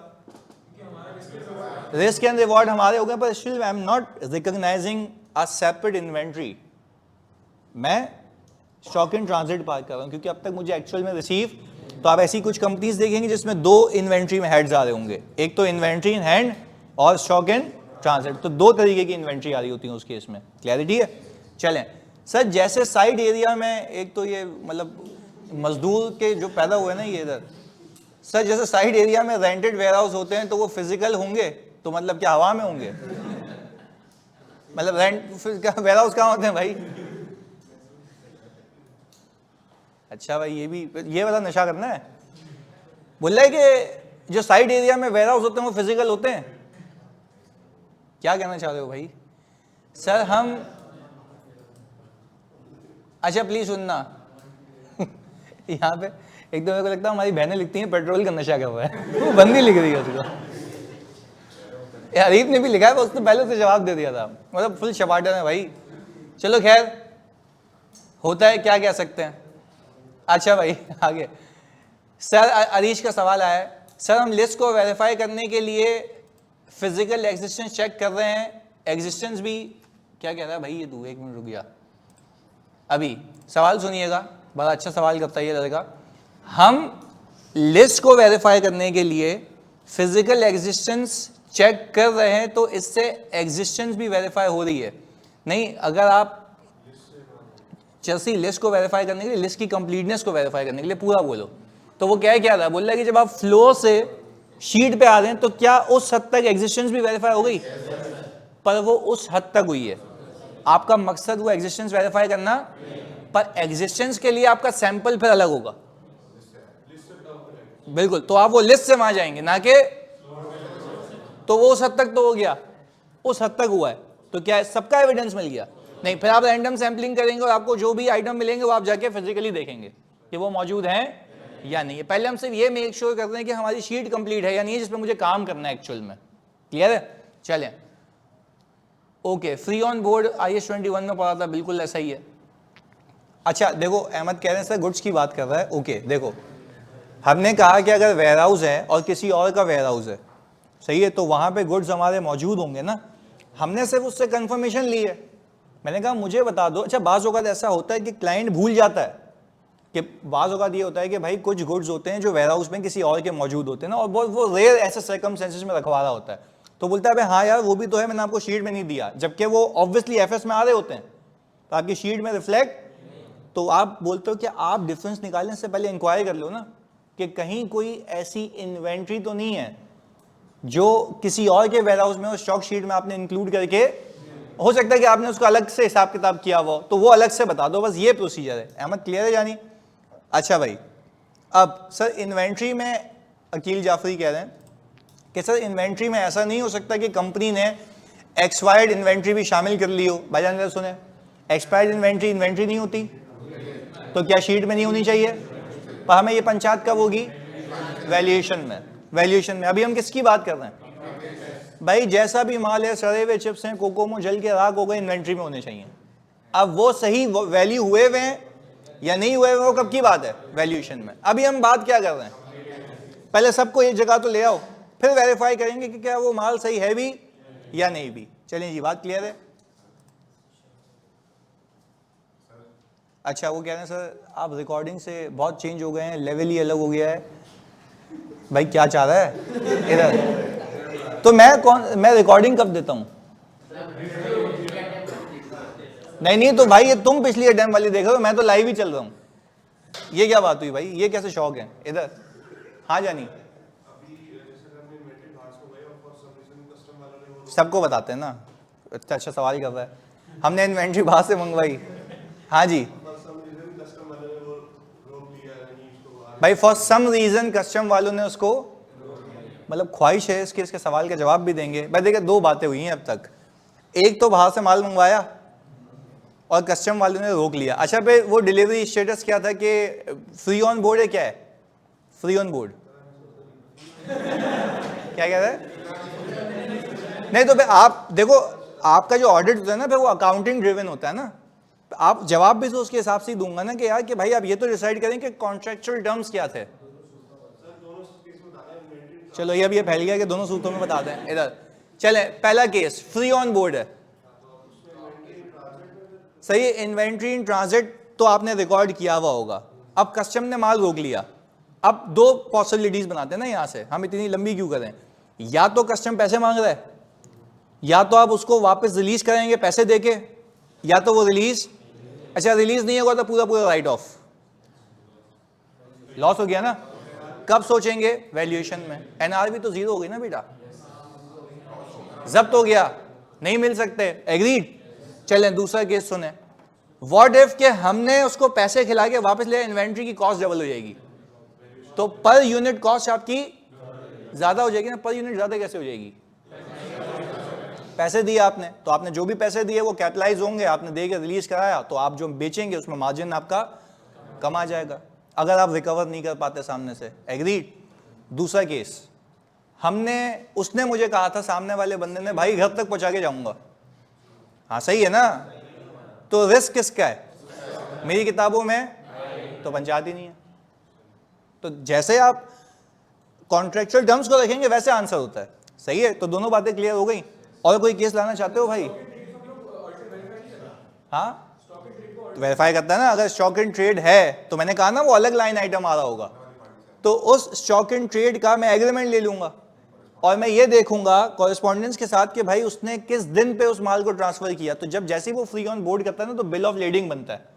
रिस्क एंड रिवॉर्ड हमारे हो गए, पर still I am not recognising a separate inventory. मैं स्टॉक इन ट्रांजिट पार कर रहा हूं, क्योंकि अब तक मुझे एक्चुअल में रिसीव, तो आप ऐसी कुछ कंपनीज देखेंगे जिसमें दो इन्वेंट्री में हेड्स आ रहे होंगे, एक तो इन्वेंट्री इन हैंड और स्टॉक इन ट्रांजिट, तो दो तरीके की इन्वेंट्री आ रही होती है उस केस में। क्लैरिटी है? चलें सर, जैसे साइड एरिया में एक तो ये मतलब मजदूर के जो पैदा हुए ना ये इधर, सर जैसे साइड एरिया में रेंटेड वेयर हाउस होते हैं, तो वो फिजिकल होंगे, तो मतलब क्या हवा में होंगे? मतलब रेंट वेयर हाउस कहाँ होते हैं भाई? अच्छा भाई, ये वाला नशा करना है? बोल रहा है कि जो साइड एरिया में वेयर हाउस होते हैं वो फिजिकल होते हैं? क्या कहना चाह रहे हो भाई? सर हम, अच्छा प्लीज सुनना यहाँ पे एक तो मेरे को लगता है हमारी बहनें लिखती हैं पेट्रोल का नशा कर रहा है, वो बंदी लिख रही है उसको। हरीफ ने भी लिखा है, उसने पहले से जवाब दे दिया था, मतलब फुल शपाटन है भाई। चलो खैर, होता है, क्या कह सकते हैं। अच्छा भाई आगे, सर अरीश का सवाल आया है, सर हम लिस्ट को वेरीफाई करने के लिए फिजिकल एग्जिस्टेंस चेक कर रहे हैं, एग्जिस्टेंस भी, क्या कह रहा है भाई ये? तू एक मिनट रुक गया, अभी सवाल सुनिएगा, बड़ा अच्छा सवाल करता है ये लड़का। हम लिस्ट को वेरीफाई करने के लिए फिजिकल एग्जिस्टेंस चेक कर रहे हैं, तो इससे एग्जिस्टेंस भी वेरीफाई हो रही है? नहीं, अगर आप जैसी लिस्ट को वेरीफाई करने के लिए, लिस्ट की कंप्लीटनेस को वेरीफाई करने के लिए पूरा बोलो, तो वो क्या रहा है? बोल रहा है कि जब आप फ्लो से शीट पे आ रहे हैं, तो क्या उस हद तक एग्जिस्टेंस भी वेरीफाई हो गई? पर वो उस हद तक हुई है, आपका मकसद वो एग्जिस्टेंस वेरीफाई करना, पर एग्जिस्टेंस के लिए आपका सैंपल फिर अलग होगा। बिल्कुल, तो आप वो लिस्ट से वहां जाएंगे, ना कि, तो वो उस हद तक तो हो गया, उस हद तक हुआ है, तो क्या सबका एविडेंस मिल गया? नहीं, फिर आप रैंडम सैंपलिंग करेंगे और आपको जो भी आइटम मिलेंगे वो आप जाके फिजिकली देखेंगे कि वो मौजूद हैं या नहीं है। पहले हम सिर्फ ये मेक श्योर करते हैं कि हमारी शीट कंप्लीट है या नहीं है, जिसमें मुझे काम करना है एक्चुअल में। क्लियर है? चलें, okay, free on board IS 21 में पढ़ा था, बिल्कुल ऐसा ही है। अच्छा देखो, अहमद कह रहे हैं सर गुड्स की बात कर रहा है। ओके देखो, हमने कहा कि अगर वेयर हाउस है और किसी और का वेयर हाउस है, सही है, तो वहां पे गुड्स हमारे मौजूद होंगे ना। हमने सिर्फ उससे कंफर्मेशन ली है, मैंने कहा मुझे बता दो। अच्छा, बाज़ औक़ात ऐसा होता है कि क्लाइंट भूल जाता है, कि बाज़ औक़ात ये होता है कि भाई कुछ गुड्स होते हैं जो वेयर हाउस में किसी और के मौजूद होते हैं ना, और बहुत वो रेयर ऐसे सर्कमस्टेंसेस में रखवा रहा होता है, तो बोलता है भाई हाँ यार वो भी तो है, मैंने आपको शीट में नहीं दिया, जबकि वो ऑब्वियसली FS में आ रहे होते हैं, तो आपकी शीट में रिफ्लेक्ट। तो आप बोलते हो कि आप डिफरेंस निकालने से पहले इंक्वायरी कर लो ना, कि कहीं कोई ऐसी इन्वेंट्री तो नहीं है जो किसी और के वेयर हाउस में हो, स्टॉक शीट में आपने इंक्लूड करके, हो सकता है कि आपने उसको अलग से हिसाब किताब किया हुआ, तो वो अलग से बता दो, बस ये प्रोसीजर है। अहमद क्लियर है यानी? अच्छा भाई, अब सर इन्वेंट्री में अकील जाफरी कह रहे हैं कि सर इन्वेंट्री में ऐसा नहीं हो सकता कि कंपनी ने एक्सपायर्ड इन्वेंट्री भी शामिल कर ली हो। भाईजान जरा सुने, एक्सपायर्ड इन्वेंट्री इन्वेंट्री नहीं होती, तो क्या शीट में नहीं होनी चाहिए? पर हमें ये पंचायत कब होगी? वैल्यूएशन में। वैल्यूएशन में अभी हम किसकी बात कर रहे हैं भाई? जैसा भी माल है, सड़े हुए चिप्स हैं, कोकोमो जल के राख हो गए, इन्वेंट्री में होने चाहिए। अब वो सही वैल्यू हुए हुए हैं या नहीं हुए हुए, वो कब की बात है? वैल्यूएशन में। अभी हम बात क्या कर रहे हैं? पहले सबको एक जगह तो ले आओ, फिर वेरीफाई करेंगे कि क्या वो माल सही है भी या नहीं भी। चलिए जी, बात क्लियर है? अच्छा, वो कह रहे हैं सर आप रिकॉर्डिंग से बहुत चेंज हो गए हैं, लेवल ही अलग हो गया है। भाई क्या चाह रहा है इधर? तो मैं रिकॉर्डिंग कब देता हूं? नहीं, तो भाई ये तुम पिछली अटेम्प्ट वाली देख रहे हो, मैं तो लाइव ही चल रहा हूं। ये क्या बात हुई भाई? ये कैसे शौक है इधर? हाँ जानी, सबको बताते हैं ना। अच्छा सवाल कर रहा है, हमने इन्वेंट्री बाहर से मंगवाई। हाँ जी भाई, फॉर सम रीजन कस्टम वालों ने उसको, मतलब ख्वाहिश है इसके सवाल का जवाब भी देंगे भाई। देखिए, दो बातें हुई हैं अब तक, एक तो बाहर से माल मंगवाया और कस्टम वालों ने रोक लिया। अच्छा पे वो डिलीवरी स्टेटस क्या था कि फ्री ऑन बोर्ड है, क्या है फ्री ऑन बोर्ड, क्या कह रहा है? नहीं तो आप देखो, आपका जो ऑडिट होता है ना, फिर वो अकाउंटिंग ड्रिवन होता है ना, आप जवाब भी तो उसके हिसाब से ही दूंगा ना कि यार कि भाई आप ये तो डिसाइड करें कि कॉन्ट्रेक्चुअल टर्म्स क्या थे। चलो ये अब ये फैल गया कि दोनों सूत्रों में बता दें। इधर चले, पहला केस फ्री ऑन बोर्ड है, सही है, इन्वेंट्री इन ट्रांजिट तो आपने रिकॉर्ड किया हुआ होगा। अब कस्टम ने माल रोक लिया, अब दो पॉसिबिलिटीज बनाते हैं ना यहां से, हम इतनी लंबी क्यों करें, या तो कस्टम पैसे मांग रहा है, या तो आप उसको वापस रिलीज करेंगे पैसे देके, या तो वो रिलीज, अच्छा रिलीज नहीं होगा तो पूरा पूरा राइट ऑफ, लॉस हो गया ना। कब सोचेंगे? वैल्यूएशन में। एनआरवी तो जीरो हो गई ना बेटा, जब्त हो गया, नहीं मिल सकते, एग्रीड। चलें दूसरा केस सुने, व्हाट इफ के हमने उसको पैसे खिला के वापस ले, इन्वेंट्री की कॉस्ट डबल हो जाएगी, तो पर यूनिट कॉस्ट आपकी ज्यादा हो जाएगी ना। पर यूनिट ज्यादा कैसे हो जाएगी? पैसे दिए आपने, तो आपने जो भी पैसे दिए वो कैपिटलाइज होंगे, आपने दे के रिलीज कराया, तो आप जो बेचेंगे उसमें मार्जिन आपका कम आ जाएगा, अगर आप रिकवर नहीं कर पाते सामने से, एग्रीड। दूसरा केस, हमने, उसने मुझे कहा था सामने वाले बंदे ने, भाई घर तक पहुंचा के जाऊंगा, हाँ सही है ना, तो रिस्क किसका है? मेरी किताबों में तो पंचायत ही नहीं है। तो जैसे आप कॉन्ट्रेक्चुअल टर्म्स को देखेंगे वैसे आंसर होता है, सही है। तो दोनों बातें क्लियर हो गई। और कोई केस लाना चाहते हो भाई? हाँ तो वेरीफाई करता है ना, अगर स्टॉक इन ट्रेड है तो मैंने कहा ना वो अलग लाइन आइटम आ रहा होगा, तो उस स्टॉक इन ट्रेड का मैं एग्रीमेंट ले लूंगा और मैं ये देखूंगा कॉरेस्पॉन्डेंस के साथ कि भाई उसने किस दिन पे उस माल को ट्रांसफर किया। तो जब जैसे ही वो फ्री ऑन बोर्ड करता है ना, तो बिल ऑफ लीडिंग बनता है,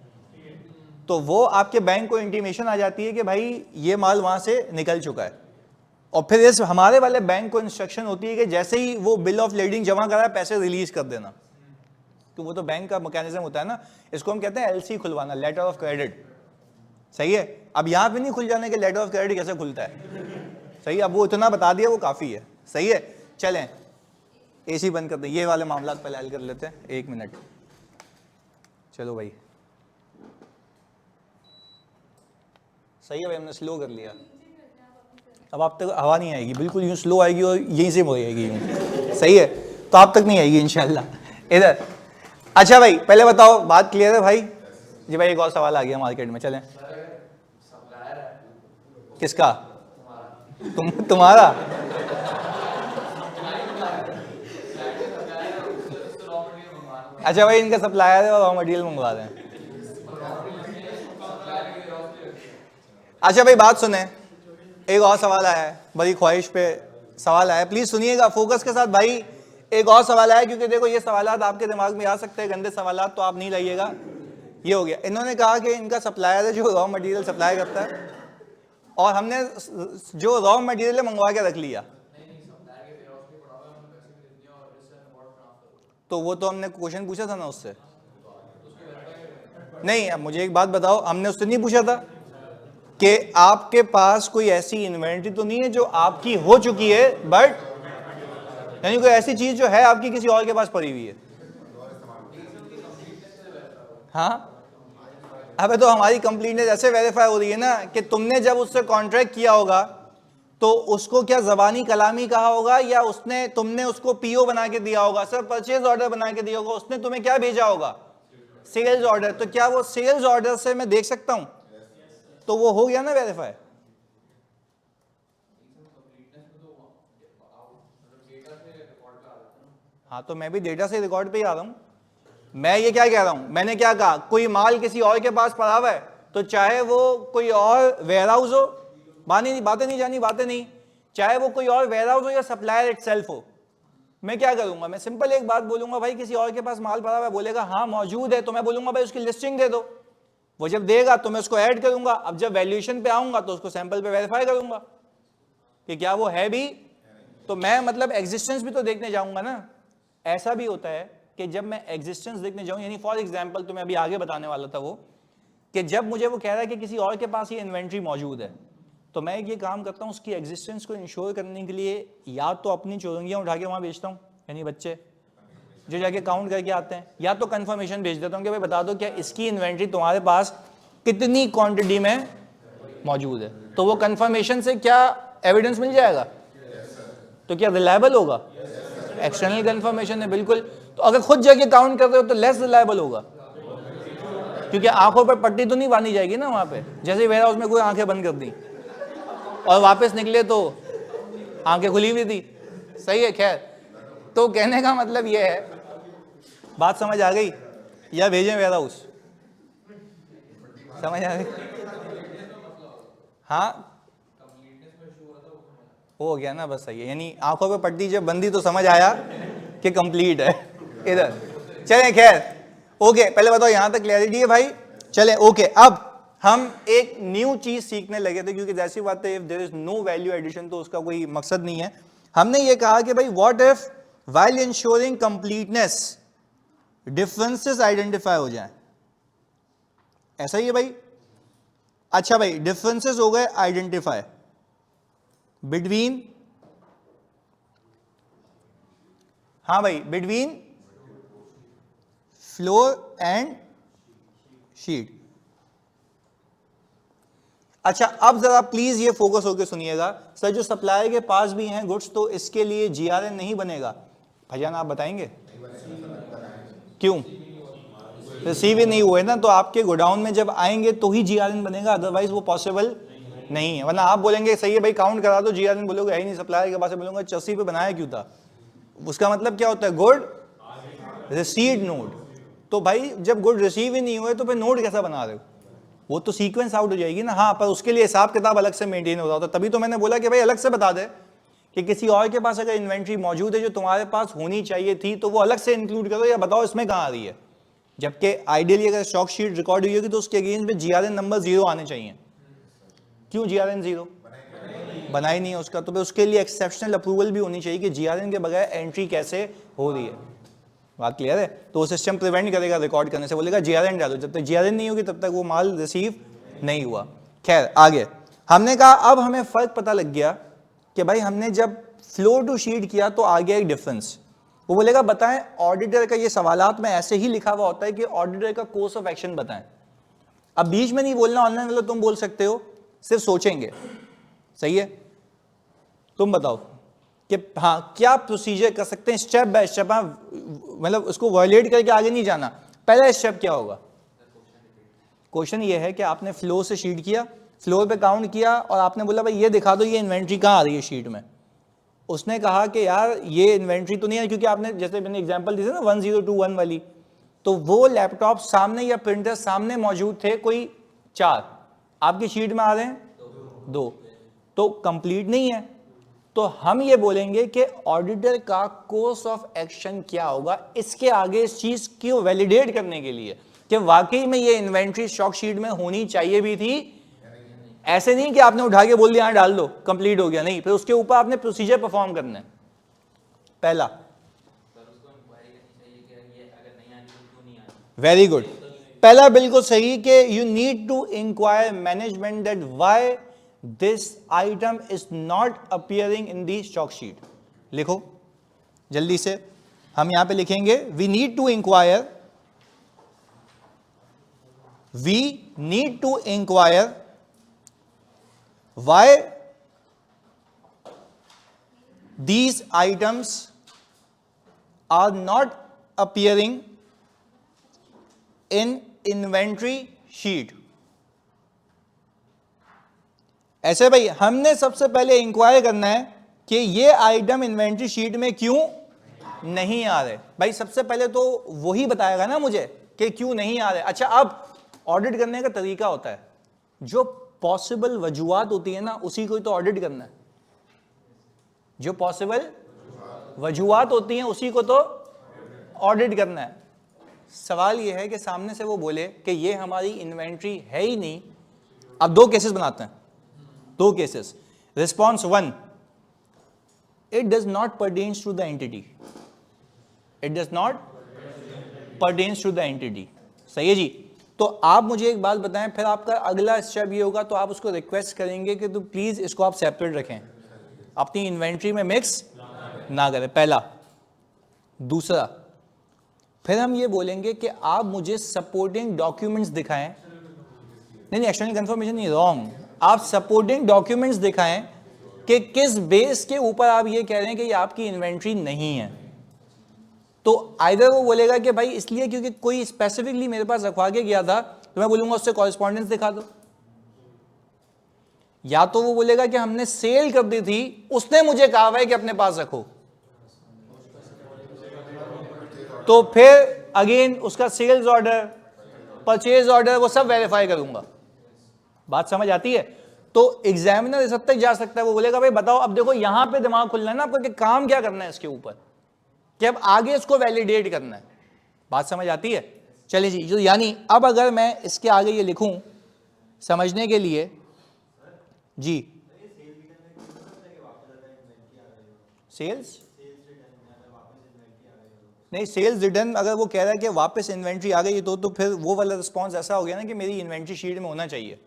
तो वो आपके बैंक को इंटीमेशन आ जाती है कि भाई ये माल वहां से निकल चुका है। और फिर इस हमारे वाले बैंक को इंस्ट्रक्शन होती है कि जैसे ही वो बिल ऑफ लीडिंग जमा करा, पैसे रिलीज कर देना। तो वो तो बैंक का मैकेनिज्म होता है ना, इसको हम कहते हैं एलसी खुलवाना, लेटर ऑफ क्रेडिट, सही है। अब यहां पे नहीं खुल जाने के लेटर ऑफ क्रेडिट कैसे खुलता है, सही है। अब वो इतना बता दिया वो काफी है, सही है। चलें एसी बंद कर दें, ये वाले मामला पहले हल कर लेते हैं, 1 मिनट। चलो भाई, सही है भाई, हमने स्लो कर लिया। अब आप तक हवा नहीं आएगी, बिल्कुल यूं स्लो आएगी और यहीं से हो जाएगी यूं, सही है। तो आप तक नहीं आएगी इंशाल्लाह। इधर अच्छा भाई पहले बताओ, बात क्लियर है भाई जी? भाई एक और सवाल आ गया मार्केट में, चलें। किसका? तुम्हारा? अच्छा भाई इनका सप्लायर है और रॉ मटेरियल मंगवा दें। अच्छा भाई बात सुने, एक और सवाल आया है, बड़ी ख्वाहिश पे सवाल आया, प्लीज सुनिएगा फोकस के साथ भाई। एक और सवाल आया, क्योंकि देखो ये सवालात आपके दिमाग में आ सकते हैं, गंदे सवालात तो आप नहीं लाइएगा। ये हो गया, इन्होंने कहा कि इनका सप्लायर है जो रॉ मटेरियल सप्लाई करता है, और हमने जो रॉ मटेरियल मंगवा के रख लिया। तो वो तो हमने क्वेश्चन पूछा था ना उससे, नहीं। अब मुझे एक बात बताओ, हमने उससे नहीं पूछा था कि आपके पास कोई ऐसी इन्वेंट्री तो नहीं है जो आपकी हो चुकी है, बट यानी कोई ऐसी चीज जो है आपकी किसी और के पास पड़ी हुई है? हाँ अबे तो हमारी कंप्लीटनेस ऐसे वेरीफाई हो रही है ना कि तुमने जब उससे कॉन्ट्रैक्ट किया होगा तो उसको क्या जबानी कलामी कहा होगा, या उसने तुमने उसको पीओ बना के दिया होगा, सर परचेज ऑर्डर बना के दिया होगा, उसने तुम्हें क्या भेजा होगा? Sales order. तो क्या वो सेल्स ऑर्डर से मैं देख सकता हूं? तो वो हो गया ना वेरीफाई। हाँ तो मैं भी डेटा से रिकॉर्ड पे ही आ रहा हूं। मैं ये क्या कह रहा हूं, मैंने क्या कहा, कोई माल किसी और के पास पड़ा हुआ है, तो चाहे वो कोई और वेयरहाउस हो, बातें नहीं जानी, बातें नहीं, चाहे वो कोई और वेयरहाउस हो या सप्लायर इटसेल्फ हो, मैं क्या करूंगा, मैं सिंपल एक बात बोलूंगा, भाई किसी और के पास माल पड़ा हुआ है, बोलेगा हाँ मौजूद है, तो मैं बोलूंगा भाई उसकी लिस्टिंग दे दो। वो जब देगा तो मैं उसको ऐड करूंगा। अब जब वैल्यूएशन पे आऊंगा तो उसको सैंपल पे वेरीफाई करूंगा कि क्या वो है भी। तो मैं मतलब एग्जिस्टेंस भी तो देखने जाऊंगा ना। ऐसा भी होता है कि जब मैं एग्जिस्टेंस देखने जाऊं, यानी फॉर एग्जांपल तो मैं अभी आगे बताने वाला था वो, कि जब मुझे वो कह रहा है कि किसी और के पास ये इन्वेंट्री मौजूद है, तो मैं ये काम करता हूं उसकी एग्जिस्टेंस को इंश्योर करने के लिए, या तो अपनी चोरंगियां उठा के वहां बेचता हूं, यानी बच्चे, जो जाके काउंट करके आते हैं, या तो कंफर्मेशन भेज देता हूँ कि भाई बता दो क्या इसकी इन्वेंट्री तुम्हारे पास कितनी क्वांटिटी में मौजूद है, तो वो कंफर्मेशन से क्या एविडेंस मिल जाएगा, तो क्या रिलायबल होगा, एक्सटर्नल कंफर्मेशन है बिल्कुल। तो अगर खुद जाके काउंट कर रहे हो तो लेस रिलायबल होगा, क्योंकि आंखों पर पट्टी तो नहीं बांधी जाएगी ना वहां पे, जैसे वेयर हाउस में कोई आंखें बंद कर दी और वापस निकले तो आंखें खुली हुई थी, सही है। खैर, तो कहने का मतलब यह है, बात समझ आ गई या भेजें वेयर हाउस, समझ आ गई? हाँ हो गया ना, बस सही है, यानी आंखों पे पट्टी जब बंदी तो समझ आया कि कंप्लीट है। इधर चलें, खैर ओके, पहले बताओ यहां तक क्लैरिटी है भाई? चलें ओके, अब हम एक न्यू चीज सीखने लगे थे, क्योंकि जैसी बात है if there is no value addition तो उसका कोई मकसद नहीं है। हमने ये कहा कि भाई what if while ensuring completeness differences identify हो जाए, ऐसा ही है भाई। अच्छा भाई, डिफरेंसेस हो गए आइडेंटिफाई बिटवीन, हाँ भाई, बिटवीन फ्लोर एंड शीट। अच्छा, अब जरा प्लीज ये फोकस होकर सुनिएगा, सर जो सप्लायर के पास भी हैं गुड्स तो इसके लिए जीआरएन नहीं बनेगा? भाईजान आप बताएंगे क्यों? रिसीव ही नहीं हुए ना, तो आपके गोडाउन में जब आएंगे तो ही जीआरएन बनेगा, अदरवाइज वो पॉसिबल नहीं है। वरना आप बोलेंगे सही है भाई काउंट करा दो, जीआरएन बोलोगे है ही नहीं, सप्लायर के पास बोलूंगा चस्सी पे बनाया क्यों था, उसका मतलब क्या होता है, गुड रिसीव्ड नोट। तो भाई जब गुड रिसीव ही नहीं हुए तो फिर नोट कैसा बना रहे हो, वो तो सीक्वेंस आउट हो जाएगी ना। हाँ, पर उसके लिए हिसाब किताब अलग से मेंटेन हो रहा होता, तभी तो मैंने बोला कि भाई अलग से बता दे कि किसी और के पास अगर इन्वेंट्री मौजूद है जो तुम्हारे पास होनी चाहिए थी तो वो अलग से इंक्लूड करो, या बताओ इसमें कहाँ आ रही है। जबकि आइडियली अगर स्टॉक शीट रिकॉर्ड हुई होगी तो उसके अगेंस्ट में जीआरएन नंबर 0 आने चाहिए। क्यों जीआरएन 0 बना ही नहीं है उसका, तो फिर उसके लिए एक्सेप्शनल अप्रूवल भी होनी चाहिए कि जीआरएन के बगैर एंट्री कैसे हो रही है। बात क्लियर है? तो वो सिस्टम प्रिवेंट करेगा रिकॉर्ड करने से, बोलेगा जीआरएन डालो, जब तक जीआरएन नहीं होगी तब तक वो माल रिसीव नहीं हुआ। खैर आगे हमने कहा अब हमें फर्क पता लग गया कि भाई हमने जब फ्लो टू शीट किया तो आ गया एक डिफरेंस। वो बोलेगा बताएं ऑडिटर का, ये सवालात में ऐसे ही लिखा हुआ होता है कि ऑडिटर का कोर्स ऑफ एक्शन बताएं। अब बीच में नहीं बोलना, ऑनलाइन वाला तुम बोल सकते हो, सिर्फ सोचेंगे, सही है? तुम बताओ कि हाँ क्या प्रोसीजर कर सकते हैं स्टेप बाय स्टेप, मतलब उसको वायलेट करके आगे नहीं जाना। पहला स्टेप क्या होगा? क्वेश्चन ये है कि आपने फ्लो से शीट किया, फ्लोर पे काउंट किया और आपने बोला भाई ये दिखा दो ये इन्वेंट्री कहाँ आ रही है शीट में। उसने कहा कि यार ये इन्वेंट्री तो नहीं है, क्योंकि आपने जैसे मैंने एग्जांपल दी थी ना 1021 वाली, तो वो लैपटॉप सामने या प्रिंटर सामने मौजूद थे कोई 4, आपकी शीट में आ रहे हैं 2, तो कंप्लीट नहीं है। तो हम ये बोलेंगे कि ऑडिटर का कोर्स ऑफ एक्शन क्या होगा इसके आगे इस चीज को वैलिडेट करने के लिए कि वाकई में ये इन्वेंट्री स्टॉक शीट में होनी चाहिए भी थी। ऐसे नहीं कि आपने उठा के बोल दिया डाल दो कंप्लीट हो गया, नहीं, फिर उसके ऊपर आपने प्रोसीजर परफॉर्म करना है। पहला, वेरी गुड, पहला बिल्कुल सही कि you need to inquire management that why this item is not appearing in the stock sheet. लिखो जल्दी से, हम यहां पे लिखेंगे we need to inquire, we need to inquire why these items are not appearing in inventory sheet। ऐसे भाई हमने सबसे पहले इंक्वायर करना है कि ये आइटम इन्वेंट्री शीट में क्यों नहीं आ रहे। भाई सबसे पहले तो वही बताएगा ना मुझे कि क्यों नहीं आ रहे। अच्छा, अब ऑडिट करने का तरीका होता है, जो पॉसिबल वजूहात होती है ना उसी को तो ऑडिट करना है, जो पॉसिबल वजूहात होती हैं उसी को तो ऑडिट करना है। सवाल यह है कि सामने से वो बोले कि ये हमारी इन्वेंट्री है ही नहीं। अब दो केसेस बनाते हैं, दो cases. Response 1, it does not pertains to the entity, it does not pertains to the entity. सही है जी। तो आप मुझे एक बात बताएं, फिर आपका अगला स्टेप ये होगा, तो आप उसको रिक्वेस्ट करेंगे कि तो प्लीज इसको आप सेपरेट रखें, अपनी इन्वेंट्री में मिक्स ना करें, पहला। दूसरा, फिर हम ये बोलेंगे कि आप मुझे सपोर्टिंग डॉक्यूमेंट्स दिखाएं, नहीं एक्सटर्नल कंफर्मेशन नहीं, रॉन्ग, आप सपोर्टिंग डॉक्यूमेंट्स दिखाएं कि किस बेस के ऊपर आप ये कह रहे हैं कि ये आपकी इन्वेंट्री नहीं है। तो आइदर वो बोलेगा कि भाई इसलिए क्योंकि कोई स्पेसिफिकली मेरे पास रखवा के गया था, तो मैं बोलूंगा उससे कॉरेस्पॉन्डेंस दिखा दो, या तो वो बोलेगा कि हमने सेल कर दी थी, उसने मुझे कहा है कि अपने पास रखो, तो फिर अगेन उसका सेल्स ऑर्डर, परचेज ऑर्डर, वो सब वेरीफाई करूंगा। बात समझ आती है? तो एग्जामिनर इस हद तक जा सकता है, वो बोलेगा भाई बताओ, अब देखो यहां पे दिमाग खुलना है ना आपको कि काम क्या करना है इसके ऊपर, कि अब आगे इसको वैलिडेट करना है। बात समझ आती है? चलिए जी, जो यानी अब अगर मैं इसके आगे ये लिखूं समझने के लिए जी, सेल्स नहीं, सेल्स रिटर्न अगर वो कह रहा है कि वापस इन्वेंट्री आ गई तो फिर वो वाला रिस्पॉन्स ऐसा हो गया ना कि मेरी इन्वेंट्री शीट में होना चाहिए,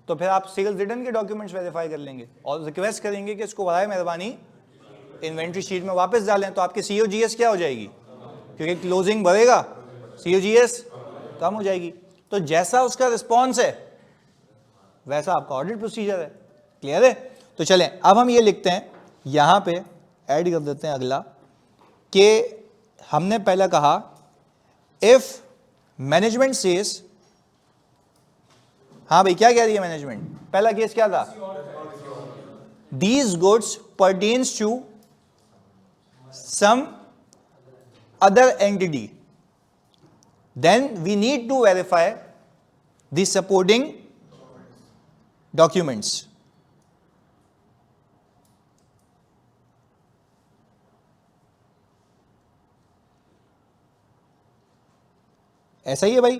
तो फिर आप सेल्स रिटर्न के डॉक्यूमेंट्स वेरीफाई कर लेंगे और रिक्वेस्ट करेंगे कि इसको बराए मेहरबानी इन्वेंट्री शीट में वापस डालें, तो आपकी COGS क्या हो जाएगी, क्योंकि क्लोजिंग बढ़ेगा COGS कम हो जाएगी। तो जैसा उसका रिस्पॉन्स है वैसा आपका ऑडिट प्रोसीजर है। क्लियर है? तो चलें अब हम ये लिखते हैं, यहां पे ऐड कर देते हैं अगला, कि हमने पहला कहा इफ मैनेजमेंट सेज, हाँ भाई क्या कह रही है मैनेजमेंट, पहला केस क्या था, these goods pertains to some other entity, then we need to verify the supporting documents. ऐसा ही है भाई,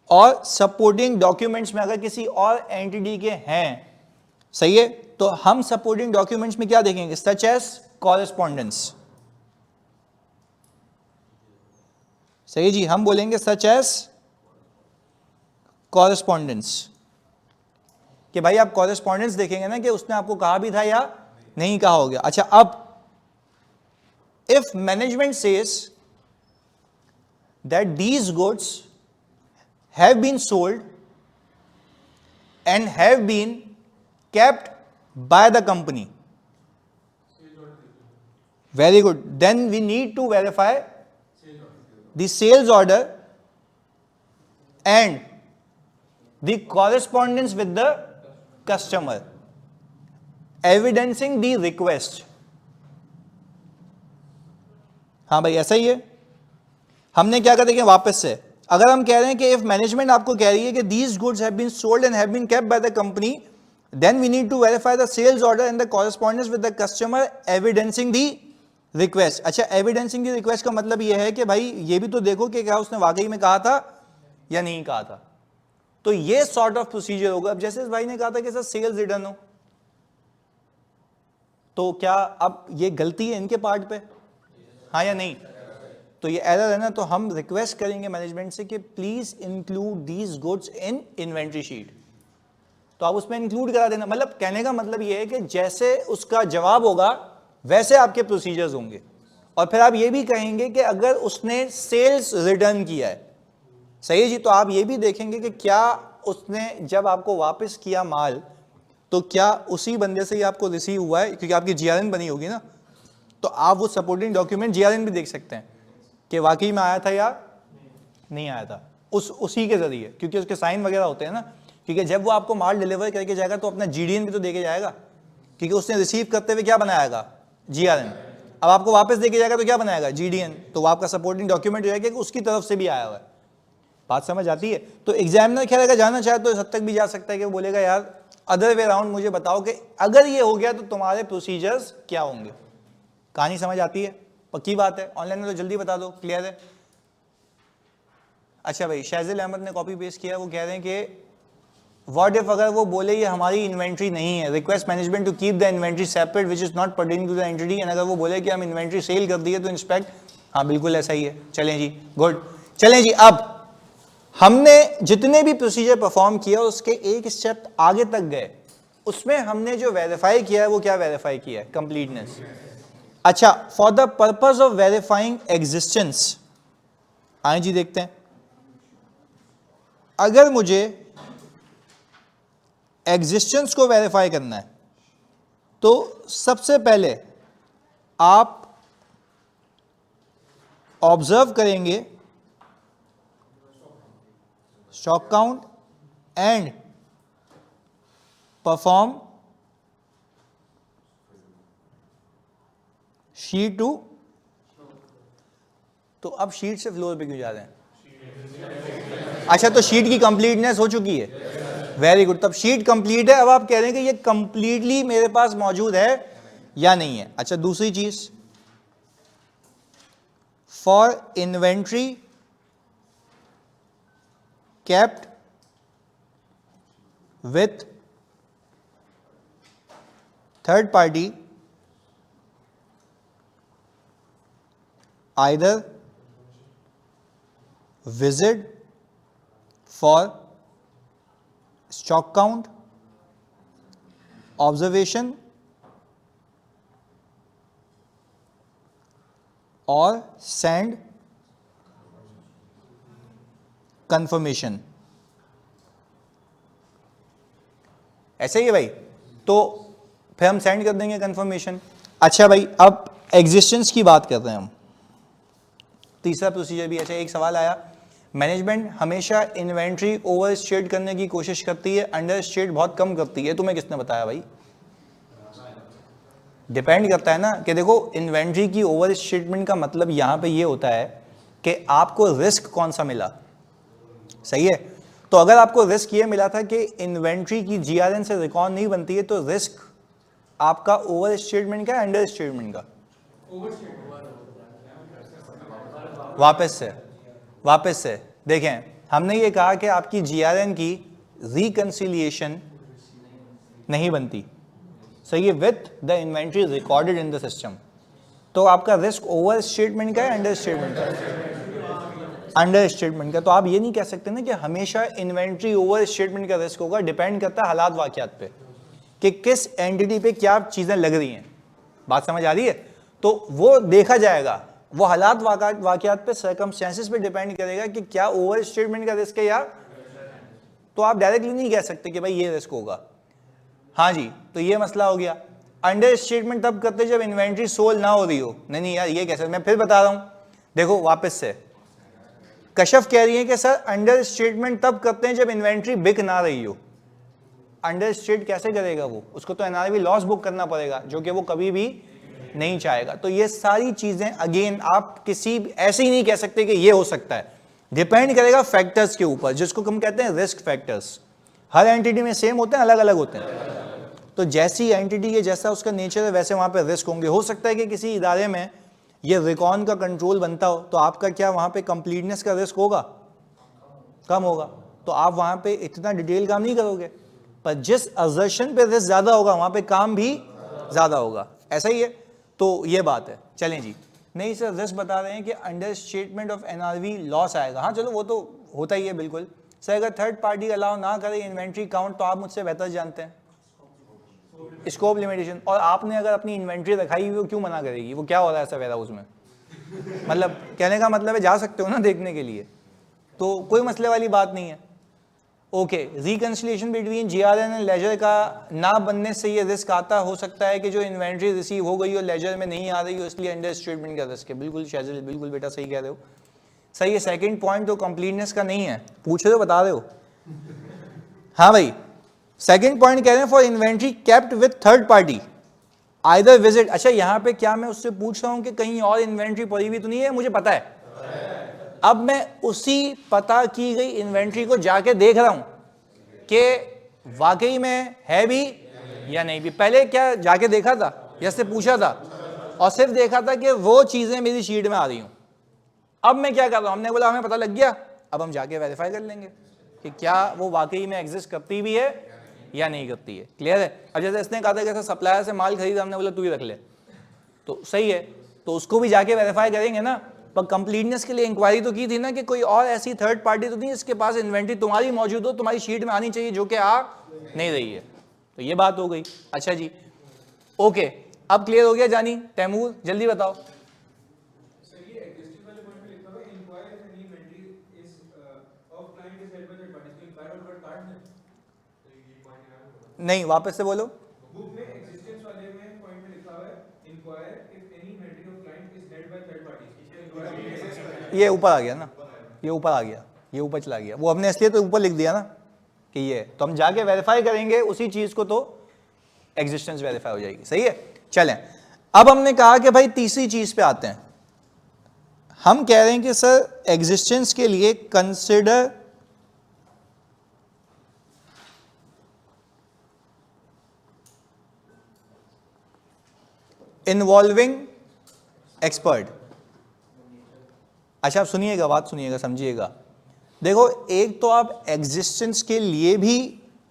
और सपोर्टिंग डॉक्यूमेंट्स में अगर किसी और एंटिटी के हैं, सही है, तो हम सपोर्टिंग डॉक्यूमेंट्स में क्या देखेंगे, सच एज कॉरेस्पॉन्डेंस। सही जी, हम बोलेंगे सच एज कॉरेस्पॉन्डेंस, कि भाई आप कॉरेस्पॉन्डेंस देखेंगे ना कि उसने आपको कहा भी था या नहीं कहा हो गया। अच्छा, अब if management says that these goods have been sold and have been kept by the company, very good, then we need to verify the sales order and the correspondence with the customer evidencing the request। हाँ भाई ऐसा ही है, हमने क्या कर देखें वापस से, अगर हम कह रहे हैं कि इफ मैनेजमेंट आपको कह रही है कि these goods have been sold and have been kept by the company, then we need to verify the sales order and the correspondence with the customer evidencing the request. अच्छा, evidencing the request का मतलब यह है कि भाई ये भी तो देखो कि क्या उसने वाकई में कहा था या नहीं कहा था। तो ये सॉर्ट ऑफ प्रोसीजर होगा। अब जैसे इस भाई ने कहा था कि सर सेल्स रिटर्न हो, तो क्या अब ये गलती है इनके पार्ट पे, हाँ या नहीं? तो ये एरर है ना, तो हम रिक्वेस्ट करेंगे मैनेजमेंट से कि please include these goods in inventory sheet, तो आप उसमें इंक्लूड करा देना। मतलब कहने का मतलब ये है कि जैसे उसका जवाब होगा वैसे आपके प्रोसीजर्स होंगे। और फिर आप ये भी कहेंगे कि अगर उसने सेल्स रिटर्न किया है, सही है जी, तो आप ये भी देखेंगे कि क्या उसने जब आपको वापस किया माल, तो क्या उसी बंदे से ही आपको रिसीव हुआ है, क्योंकि आपकी GRN बनी होगी ना, तो आप वो सपोर्टिंग डॉक्यूमेंट GRN भी देख सकते हैं कि वाकई में आया था या नहीं आया था, उसी के जरिए, क्योंकि उसके साइन वगैरह होते हैं ना। क्योंकि जब वो आपको माल डिलीवर करके जाएगा तो अपना GDN भी तो देके जाएगा, क्योंकि उसने रिसीव करते हुए क्या बनाएगा, GRN। अब आपको वापस देके जाएगा तो क्या बनाएगा, GDN, तो वो आपका सपोर्टिंग डॉक्यूमेंट हो जाएगा कि उसकी तरफ से भी आया हुआ है। बात समझ आती है? तो एग्जामिनर क्या रहेगा, जाना चाहे तो इस हद तक भी जा सकता है कि वो बोलेगा यार अदर वे राउंड मुझे बताओ कि अगर ये हो गया तो तुम्हारे प्रोसीजर्स क्या होंगे। कहानी समझ आती है? पक्की बात है, ऑनलाइन में तो जल्दी बता दो, क्लियर है? अच्छा भाई, शाहजिल अहमद ने कॉपी पेस्ट किया, वो कह रहे हैं कि व्हाट इफ अगर वो बोले ये हमारी इन्वेंट्री नहीं है, request management to keep the inventory separate which is not pertaining to the entity, and अगर वो बोले कि हम इन्वेंट्री सेल कर दिए तो इंस्पेक्ट, हाँ बिल्कुल ऐसा ही है। चलें जी, गुड। चलें जी, अब हमने जितने भी प्रोसीजर परफॉर्म किया उसके एक स्टेप आगे तक गए, उसमें हमने जो वेरीफाई किया है वो क्या वेरीफाई किया है, कंप्लीटनेस। अच्छा, for the purpose of verifying existence आए जी देखते हैं, अगर मुझे एग्जिस्टेंस को वेरीफाई करना है तो सबसे पहले आप ऑब्जर्व करेंगे stock count and perform sheet to. तो अब शीट से फ्लोर पे क्यों जा रहे हैं? अच्छा, तो शीट की कंप्लीटनेस हो चुकी है, वेरी गुड, तब शीट कंप्लीट है। अब आप कह रहे हैं कि ये कंप्लीटली मेरे पास मौजूद है या नहीं है। अच्छा, दूसरी चीज, for inventory kept with third party either visit for stock count, observation or send confirmation. ऐसे ही है भाई, तो फिर हम सेंड कर देंगे कंफर्मेशन। अच्छा भाई, अब एग्जिस्टेंस की बात कर रहे हैं हम, तीसरा प्रोसीजर भी। अच्छा, एक सवाल आया, मैनेजमेंट हमेशा इन्वेंट्री ओवर स्टेट करने की कोशिश करती है, अंडर स्टेट बहुत कम करती है, तुम्हें किसने बताया भाई? डिपेंड करता है ना, कि देखो इन्वेंट्री की ओवर स्टेटमेंट का मतलब यहां पे ये होता है कि आपको रिस्क कौन सा मिला, सही है। तो अगर आपको रिस्क ये मिला था कि इन्वेंट्री की जीआरएन से रिकॉर्ड नहीं बनती है, तो रिस्क आपका ओवर स्टेटमेंट का, अंडर स्टेटमेंट का? वापस से देखें, हमने ये कहा कि आपकी जीआरएन की रिकंसिलिएशन नहीं बनती, सही है, with the inventory recorded in the system. तो आपका रिस्क ओवर स्टेटमेंट का है, अंडर स्टेटमेंट का? अंडर स्टेटमेंट का। तो आप ये नहीं कह सकते ना कि हमेशा इन्वेंट्री ओवर स्टेटमेंट का रिस्क होगा, डिपेंड करता है हालात वाकयात पे कि किस एंटिटी पे क्या चीजें लग रही हैं। बात समझ आ रही है? तो वो देखा जाएगा, वो हालात वाकयात पे, सर्कमस्टेंसेस पे डिपेंड करेगा कि क्या ओवर स्टेटमेंट का रिस्क है या। तो आप डायरेक्टली नहीं कह सकते कि भाई ये रिस्क होगा। हाँ जी, तो ये मसला हो गया। अंडर स्टेटमेंट तब करते जब इन्वेंट्री सोल ना हो रही हो। नहीं यार, ये कैसे, मैं फिर बता रहा हूं, देखो वापस से, कशफ कह रही है कि सर अंडर स्टेटमेंट तब करते हैं जब इन्वेंट्री बिक ना रही हो। अंडर स्टेट कैसे करेगा वो? उसको तो एनआरवी लॉस बुक करना पड़ेगा, जो कि वो कभी भी नहीं चाहेगा। तो ये सारी चीजें अगेन आप किसी ऐसे ही नहीं कह सकते कि ये हो सकता है, डिपेंड करेगा फैक्टर्स के ऊपर, जिसको हम कहते हैं रिस्क फैक्टर्स। हर एंटिटी में सेम होते हैं, अलग अलग होते हैं। तो जैसी एंटिटी के जैसा उसका नेचर है, वैसे वहां पे रिस्क होंगे। हो सकता है कि किसी इदारे में ये रिकॉन का कंट्रोल बनता हो, तो आपका क्या वहां पे कंप्लीटनेस का रिस्क होगा? कम होगा। तो आप वहां पे इतना डिटेल काम नहीं करोगे, पर जिस असर्शन पे रिस्क ज्यादा होगा वहां पे काम भी ज्यादा होगा। ऐसा ही है, तो ये बात है। चलें जी, नहीं सर रिस्क बता रहे हैं कि under statement of NRV loss आएगा। हाँ चलो, वो तो होता ही है बिल्कुल। सर अगर थर्ड पार्टी अलाउ ना करे इन्वेंट्री काउंट, तो आप मुझसे बेहतर जानते हैं स्कोप लिमिटेशन। और आपने अगर अपनी इन्वेंट्री रखाई हुई, वो क्यों मना करेगी? वो क्या हो रहा है ऐसा वेयर हाउस में? मतलब कहने का मतलब है जा सकते हो ना देखने के लिए, तो कोई मसले वाली बात नहीं है। Okay, reconciliation between GRN and ledger का ना बनने से ये रिस्क आता हो सकता है कि जो इन्वेंट्री रिसीव हो गई हो लेजर में नहीं आ रही हो, इसलिए अंडर स्टेटमेंट का रिस्क है। बिल्कुल शाजिल, बिल्कुल बेटा सही कह रहे हो। सही है, सेकंड पॉइंट तो कंप्लीटनेस का नहीं है, पूछ रहे हो बता रहे हो। हाँ भाई, सेकंड पॉइंट कह रहे हैं for inventory kept with third party either visit. अच्छा, यहां पे क्या मैं उससे पूछ रहा हूं कि कहीं और इन्वेंट्री पड़ी हुई तो नहीं है? मुझे पता है। अब मैं उसी पता की गई इन्वेंट्री को जाके देख रहा हूं कि वाकई में है भी या नहीं भी। पहले क्या जाके देखा था या सिर्फ पूछा था और सिर्फ देखा था कि वो चीजें मेरी शीट में आ रही हूं? अब मैं क्या कर रहा हूं, हमने बोला हमें पता लग गया, अब हम जाके वेरीफाई कर लेंगे कि क्या वो वाकई में एग्जिस्ट करती भी है या नहीं करती है। क्लियर है? अब जैसे इसने कहा था कि सप्लायर से माल खरीदा, हमने बोला तू ही रख ले, तो सही है, तो उसको भी जाके वेरीफाई करेंगे ना। पर कंप्लीटनेस के लिए इंक्वायरी तो की थी ना कि कोई और ऐसी थर्ड पार्टी तो नहीं जिसके पास इन्वेंट्री तुम्हारी मौजूद हो, तुम्हारी शीट में आनी चाहिए, जो कि आ नहीं रही है। तो ये बात हो गई। अच्छा जी, ओके, अब क्लियर हो गया जानी? तैमूर जल्दी बताओ। नहीं, वापस से बोलो। बुक में एग्जिस्टेंस वाले में पॉइंट में लिखा हुआ है inquire if any inventory of client is held by third party. ये ऊपर आ गया ना, ये ऊपर आ गया, ये ऊपर चला गया, वो हमने इसलिए तो ऊपर लिख दिया ना कि ये, तो हम जाके वेरीफाई करेंगे उसी चीज को तो एग्जिस्टेंस वेरीफाई हो जाएगी। सही है, चलें अब हमने कहा कि भाई तीसरी चीज पे आते हैं। हम कह रहे हैं कि सर एग्जिस्टेंस के लिए कंसिडर इन्वॉल्विंग एक्सपर्ट। अच्छा, आप सुनिएगा, बात सुनिएगा, समझिएगा। देखो, एक तो आप एग्जिस्टेंस के लिए भी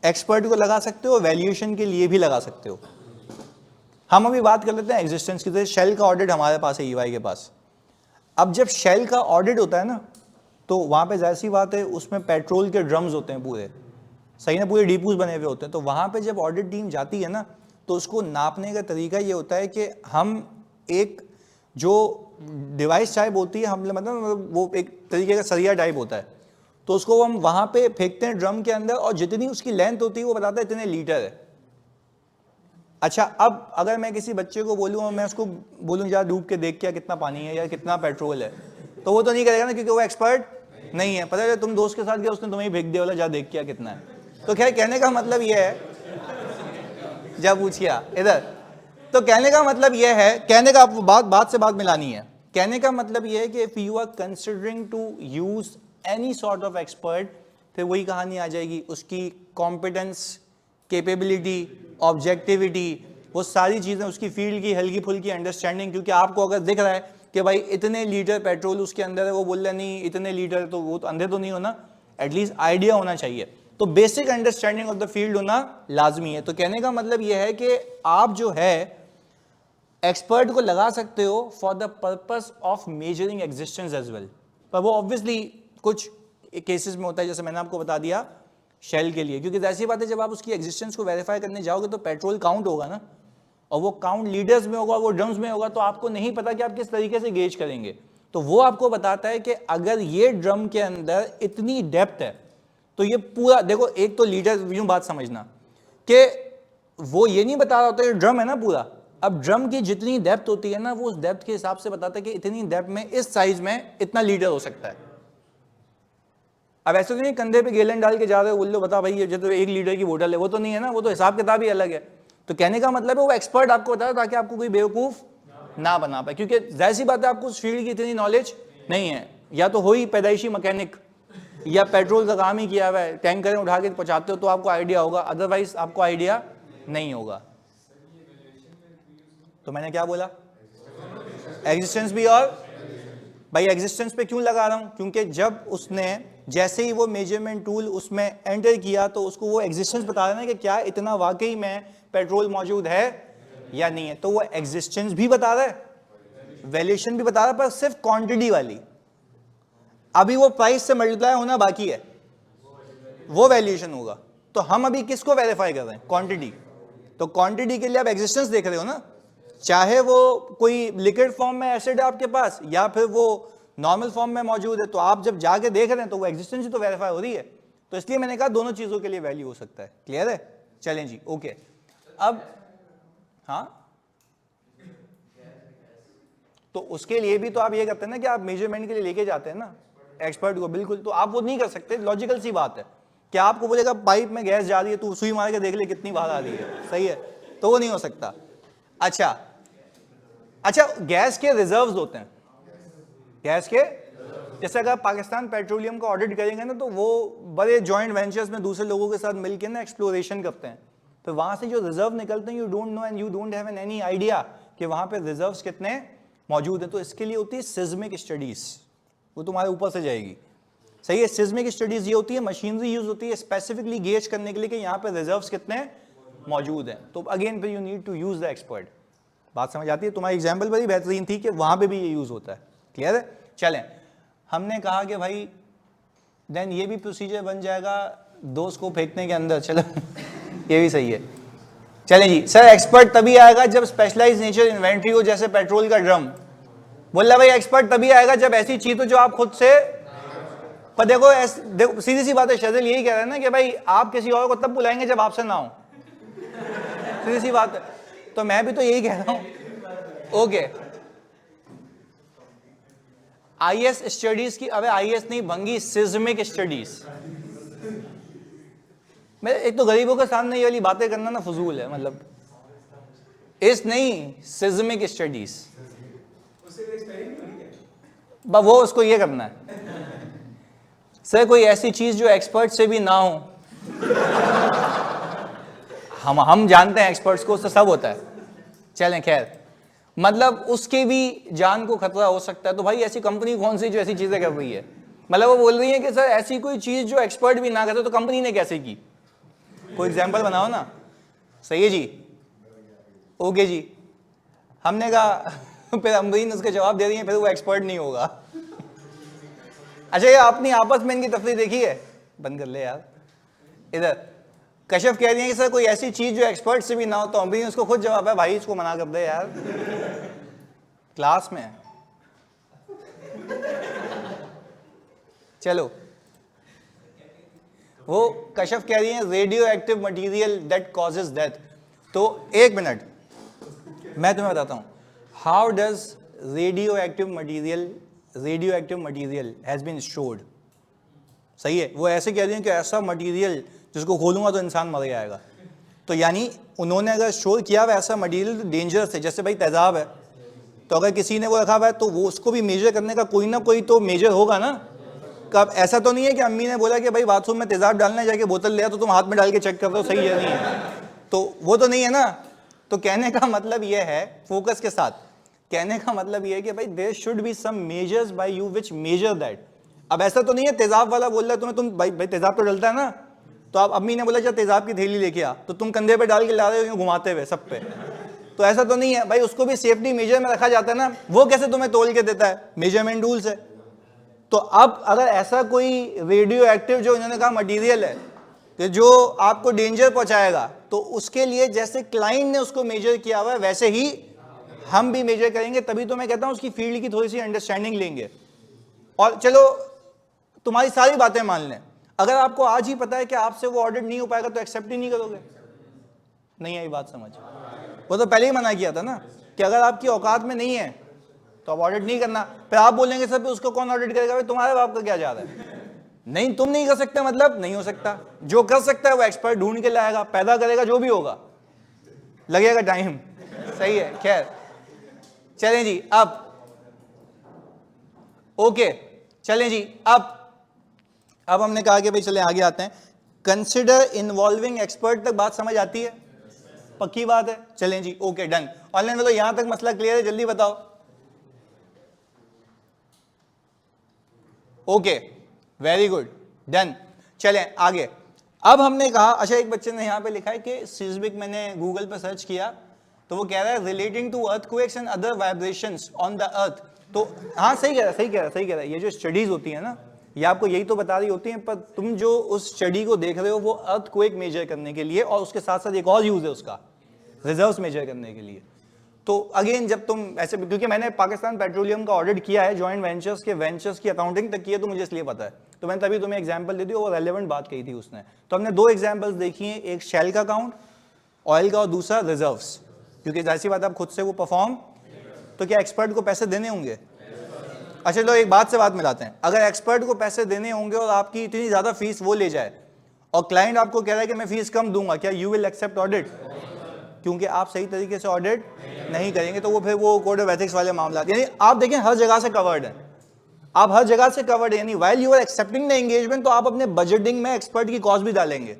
एक्सपर्ट को लगा सकते हो, वैल्यूएशन के लिए भी लगा सकते हो। हम अभी बात कर लेते हैं एग्जिस्टेंस की। तो शेल का ऑडिट हमारे पास है, ईवाई के पास। अब जब शेल का ऑडिट होता है ना, तो वहां पे जाहिर सी बात है उसमें पेट्रोल के ड्रम्स होते हैं पूरे, सही ना, पूरे डिपोज बने हुए होते हैं। तो वहां पे जब ऑडिट टीम जाती है ना, तो उसको नापने का तरीका ये होता है कि हम एक जो डिवाइस टाइप होती है, हम मतलब वो एक तरीके का सरिया टाइप होता है, तो उसको हम वहां पे फेंकते हैं ड्रम के अंदर, और जितनी उसकी लेंथ होती है वो बताता है इतने लीटर है। अच्छा, अब अगर मैं किसी बच्चे को बोलूँ और मैं उसको बोलूँ जा डूब के देख क्या कितना पानी है या कितना पेट्रोल है, तो वो तो नहीं करेगा ना, क्योंकि वो एक्सपर्ट नहीं है। पता है, तुम दोस्त के साथ गए, उसने तुम्हें फेंक दिया, बोला जा देख क्या कितना है। तो खैर, कहने का मतलब ये है, जा पूछिया इधर, तो कहने का मतलब यह है, कहने का आपको बात से बात मिलानी है। कहने का मतलब यह है कि if you are considering to use any sort of expert, फिर वही कहानी आ जाएगी, उसकी कॉम्पिटेंस, कैपेबिलिटी, ऑब्जेक्टिविटी, वो सारी चीजें, उसकी फील्ड की हल्की फुल्की अंडरस्टैंडिंग। क्योंकि आपको अगर दिख रहा है कि भाई इतने लीटर पेट्रोल उसके अंदर है, वो बोल रहा नहीं इतने लीटर, तो वो तो अंधे तो नहीं होना, एटलीस्ट आइडिया होना चाहिए। तो basic understanding of the field होना लाजमी है। तो कहने का मतलब यह है कि आप जो है एक्सपर्ट को लगा सकते हो for the purpose of measuring existence as well, पर वो ऑब्वियसली कुछ केसेस में होता है, जैसे मैंने आपको बता दिया शेल के लिए, क्योंकि ऐसी बात है जब आप उसकी एग्जिस्टेंस को वेरीफाई करने जाओगे तो पेट्रोल काउंट होगा ना, और वो काउंट लीटर्स में होगा, वो ड्रम्स में होगा, तो आपको नहीं पता कि आप किस तरीके से गेज करेंगे। तो वो आपको बताता है कि अगर ये ड्रम के अंदर इतनी डेप्थ है, तो ये पूरा देखो, एक तो लीटर, यूं बात समझना कि वो ये नहीं बता रहा होता है ड्रम है ना पूरा। अब ड्रम की जितनी डेप्थ होती है ना, वो उस डेप्थ के हिसाब से बताता है कि इतनी डेप्थ में इस साइज में इतना लीटर हो सकता है। अब ऐसे तो नहीं कंधे पे गैलन डाल के जा रहे हो, बोल लो बता भाई ये जो 1 लीटर की बोतल है, वो तो नहीं है ना, वो तो हिसाब किताब ही अलग है। तो कहने का मतलब है वो एक्सपर्ट आपको बता, ताकि आपको कोई बेवकूफ ना बना पाए, क्योंकि जाहिर सी बात है आपको उस फील्ड की इतनी नॉलेज नहीं है, या तो हो ही पैदाइशी मैकेनिक, या पेट्रोल का काम ही किया हुआ है, टैंकर उठा के पहुंचाते हो तो आपको आइडिया होगा, अदरवाइज आपको आइडिया नहीं होगा। तो मैंने क्या बोला, एग्जिस्टेंस भी, और भाई एग्जिस्टेंस पे क्यों लगा रहा हूं, क्योंकि जब उसने जैसे ही वो मेजरमेंट टूल उसमें एंटर किया, तो उसको वो एग्जिस्टेंस बता रहा है कि क्या इतना वाकई में पेट्रोल मौजूद है या नहीं है। तो वो एग्जिस्टेंस भी बता रहा है, वैल्यूएशन भी बता रहा है, पर सिर्फ क्वांटिटी वाली। अभी वो प्राइस से मल्टीप्लाई होना बाकी है, वो वैल्यूएशन होगा। तो हम अभी किसको वेरीफाई कर रहे हैं, क्वांटिटी। तो क्वांटिटी के लिए आप एग्जिस्टेंस देख रहे हो ना, चाहे वो कोई लिक्विड फॉर्म में एसिड है आपके पास, या फिर वो नॉर्मल फॉर्म में मौजूद है, तो आप जब जाके देख रहे हैं तो वो एग्जिस्टेंस ही तो वेरीफाई हो रही है। तो इसलिए मैंने कहा दोनों चीजों के लिए वैल्यू हो सकता है। क्लियर है, चलें जी, ओके। अब हाँ, तो उसके लिए भी तो आप ये करते हैं ना कि आप मेजरमेंट के लिए लेके जाते हैं ना एक्सपर्ट को, बिल्कुल। तो आप वो नहीं कर सकते, लॉजिकल सी बात है कि आपको बोलेगा पाइप में गैस जा रही है, तू सुई मार के देख ले कितनी बाहर आ रही है, सही है, तो वो नहीं हो सकता। अच्छा, गैस के रिजर्व्स होते हैं, गैस के, जैसे अगर पाकिस्तान पेट्रोलियम का ऑडिट करेंगे ना, तो वो बड़े जॉइंट वेंचर्स में दूसरे लोगों के साथ मिलकर ना एक्सप्लोरेशन करते हैं, फिर वहां से जो रिजर्व निकलते हैं, you don't know and you don't have any idea कि वहां पे रिजर्व्स कितने मौजूद हैं। तो इसके लिए होती है सिस्मिक स्टडीज, वो तुम्हारे ऊपर से जाएगी, सही है। सिस्मिक स्टडीज ये होती है, मशीनरी यूज होती है स्पेसिफिकली गेज करने के लिए कि यहाँ पे रिजर्व्स कितने मौजूद हैं। तो अगेन फिर you need to use the expert. बात समझ आती है, तुम्हारी एग्जाम्पल बड़ी बेहतरीन थी कि वहां पे भी ये यूज होता है। क्लियर है, चलें। हमने कहा कि भाई देन ये भी प्रोसीजर बन जाएगा दोस्त को फेंकने के अंदर, चलो ये भी सही है। चलें जी, सर एक्सपर्ट तभी आएगा जब स्पेशलाइज नेचर इन्वेंट्री हो, जैसे पेट्रोल का ड्रम। बोल रहा भाई एक्सपर्ट तभी आएगा जब ऐसी चीज हो जो आप खुद से, पर देखो सीधी सी बात है, शजल यही कह रहा है ना कि भाई आप किसी और को तब बुलाएंगे जब आपसे ना हो। सीधी सी बात है। तो मैं भी तो यही कह रहा हूं। ओके, आईएस स्टडीज की, अबे आईएस नहीं भंगी, सिस्मिक स्टडीज। मैं एक तो गरीबों के सामने ये वाली बातें करना ना फजूल है, मतलब इस नहीं, सिस्मिक स्टडीज, वो उसको ये करना है सर कोई ऐसी चीज जो एक्सपर्ट से भी ना हो। हम जानते हैं एक्सपर्ट्स को, उससे सब होता है, चलें खैर, मतलब उसके भी जान को खतरा हो सकता है। तो भाई ऐसी कंपनी कौन सी जो ऐसी चीजें कर रही है? मतलब वो बोल रही है कि सर ऐसी कोई चीज जो एक्सपर्ट भी ना करे, तो कंपनी ने कैसे की? कोई एग्जांपल बनाओ ना। सही है जी, ओके जी। हमने कहा फिर अमरीन उसके जवाब दे रही है, फिर वो एक्सपर्ट नहीं होगा। अच्छा, ये अपनी आपस में इनकी तफरीह देखी है? बंद कर ले यार। इधर कशफ कह रही है कि सर कोई ऐसी चीज जो एक्सपर्ट से भी ना हो, तो अमरीन उसको खुद जवाब है, भाई इसको मना कर दे यार, क्लास में है। चलो, वो कशफ कह रही है radio active material that causes death. तो एक मिनट मैं तुम्हें बताता हूं, how does radio active material has been stored. सही है, वो ऐसे कह रही है कि ऐसा मटीरियल जिसको खोलूंगा तो इंसान मर जाएगा। तो यानी उन्होंने अगर स्टोर किया हुआ ऐसा मटीरियल डेंजरस है, जैसे भाई तेजाब है, तो अगर किसी ने वो रखा हुआ है तो वो उसको भी मेजर करने का कोई ना कोई तो मेजर होगा ना। कब ऐसा तो नहीं है कि अम्मी ने बोला कि भाई बाथरूम में तेजाब डालना है, जाके बोतल ले आ, तो तुम हाथ में डाल के चेक कर रहे हो सही है नहीं है, तो वो तो नहीं है ना। तो कहने का मतलब ये है, फोकस के साथ कहने का मतलब ये है कि भाई there should be some measures by you which measure that. अब ऐसा तो नहीं है तेजाब वाला बोल रहा है तुम्हें, तुम भाई तेजाब तो डलता है ना, तो आप अम्मी ने बोला चल तेजाब की थैली लेके आ, तो तुम कंधे पे डाल के ला रहे हो घुमाते हुए सब पे, तो ऐसा तो नहीं है भाई। उसको भी सेफ्टी मेजर में रखा जाता है ना, वो कैसे तुम्हें तोल के देता है? मेजरमेंट टूल से। तो अब अगर ऐसा कोई रेडियो एक्टिव जो इन्होंने कहा मटीरियल है कि जो आपको डेंजर पहुंचाएगा, तो उसके लिए जैसे क्लाइंट ने उसको मेजर किया हुआ है वैसे ही हम भी मेजर करेंगे। तभी तो मैं कहता हूं उसकी फील्ड की थोड़ी सी अंडरस्टैंडिंग लेंगे। और चलो तुम्हारी सारी बातें मान लें, अगर आपको आज ही पता है कि आपसे वो ऑडिट नहीं हो पाएगा, तो एक्सेप्ट ही नहीं करोगे। नहीं आई बात समझ? वो तो पहले ही मना किया था ना कि अगर आपकी औकात में नहीं है तो आप ऑडिट नहीं करना। फिर आप बोलेंगे सर उसको कौन ऑडिट करेगा? भाई तुम्हारे बाप का क्या जा रहा है? नहीं, तुम नहीं कर सकते मतलब नहीं हो सकता। जो कर सकता है वो एक्सपर्ट ढूंढ के लाएगा, पैदा करेगा, जो भी होगा, लगेगा टाइम। सही है, खैर चलें जी। अब ओके, चलें जी। अब हमने कहा कि भाई चलें आगे आते हैं। कंसिडर इन्वॉल्विंग एक्सपर्ट तक बात समझ आती है? पक्की बात है। चलें जी, ओके डन। ऑनलाइन वालों यहां तक मसला क्लियर है? जल्दी बताओ। Okay, very good, done. चलें आगे। अब हमने कहा, अच्छा एक बच्चे ने यहां पे लिखा है कि सिस्मिक, मैंने गूगल पे सर्च किया तो वो कह रहा है relating to earthquakes and other vibrations on the earth. तो हाँ सही कह रहा है। ये जो स्टडीज होती है ना, ये आपको यही तो बता रही होती हैं, पर तुम जो उस स्टडी को देख रहे हो वो अर्थक्वेक मेजर करने के लिए, और उसके साथ साथ एक और यूज है उसका, रिजर्व्स मेजर करने के लिए। तो अगेन जब तुम ऐसे, क्योंकि मैंने पाकिस्तान पेट्रोलियम का ऑडिट किया है, जॉइंट वेंचर्स की अकाउंटिंग तक की है, तो मुझे इसलिए पता है। तो मैंने तभी तुम्हें एग्जांपल दे दी, वो रेलेवेंट बात कही थी उसने। तो हमने दो एग्जांपल्स देखी हैं, एक शेल का अकाउंट ऑयल का, और दूसरा रिजर्व्स। क्योंकि जाहिर सी बात आप खुद से वो परफॉर्म, तो क्या एक्सपर्ट को पैसे देने होंगे? अच्छा लो, एक बात से बात मिलाते हैं। अगर एक्सपर्ट को पैसे देने होंगे और आपकी इतनी ज्यादा फीस वो ले जाए, और क्लाइंट आपको कह रहा है कि मैं फीस कम दूंगा, क्या यू विल एक्सेप्ट ऑडिट? क्योंकि आप सही तरीके से ऑडिट नहीं करेंगे, तो वो फिर वो कोड ऑफ एथिक्स वाले मामला। यानी आप देखें हर जगह से कवर्ड है, आप हर जगह से कवर्ड है। यानी while you are accepting the engagement, तो आप अपने बजटिंग में एक्सपर्ट की कॉस्ट भी डालेंगे,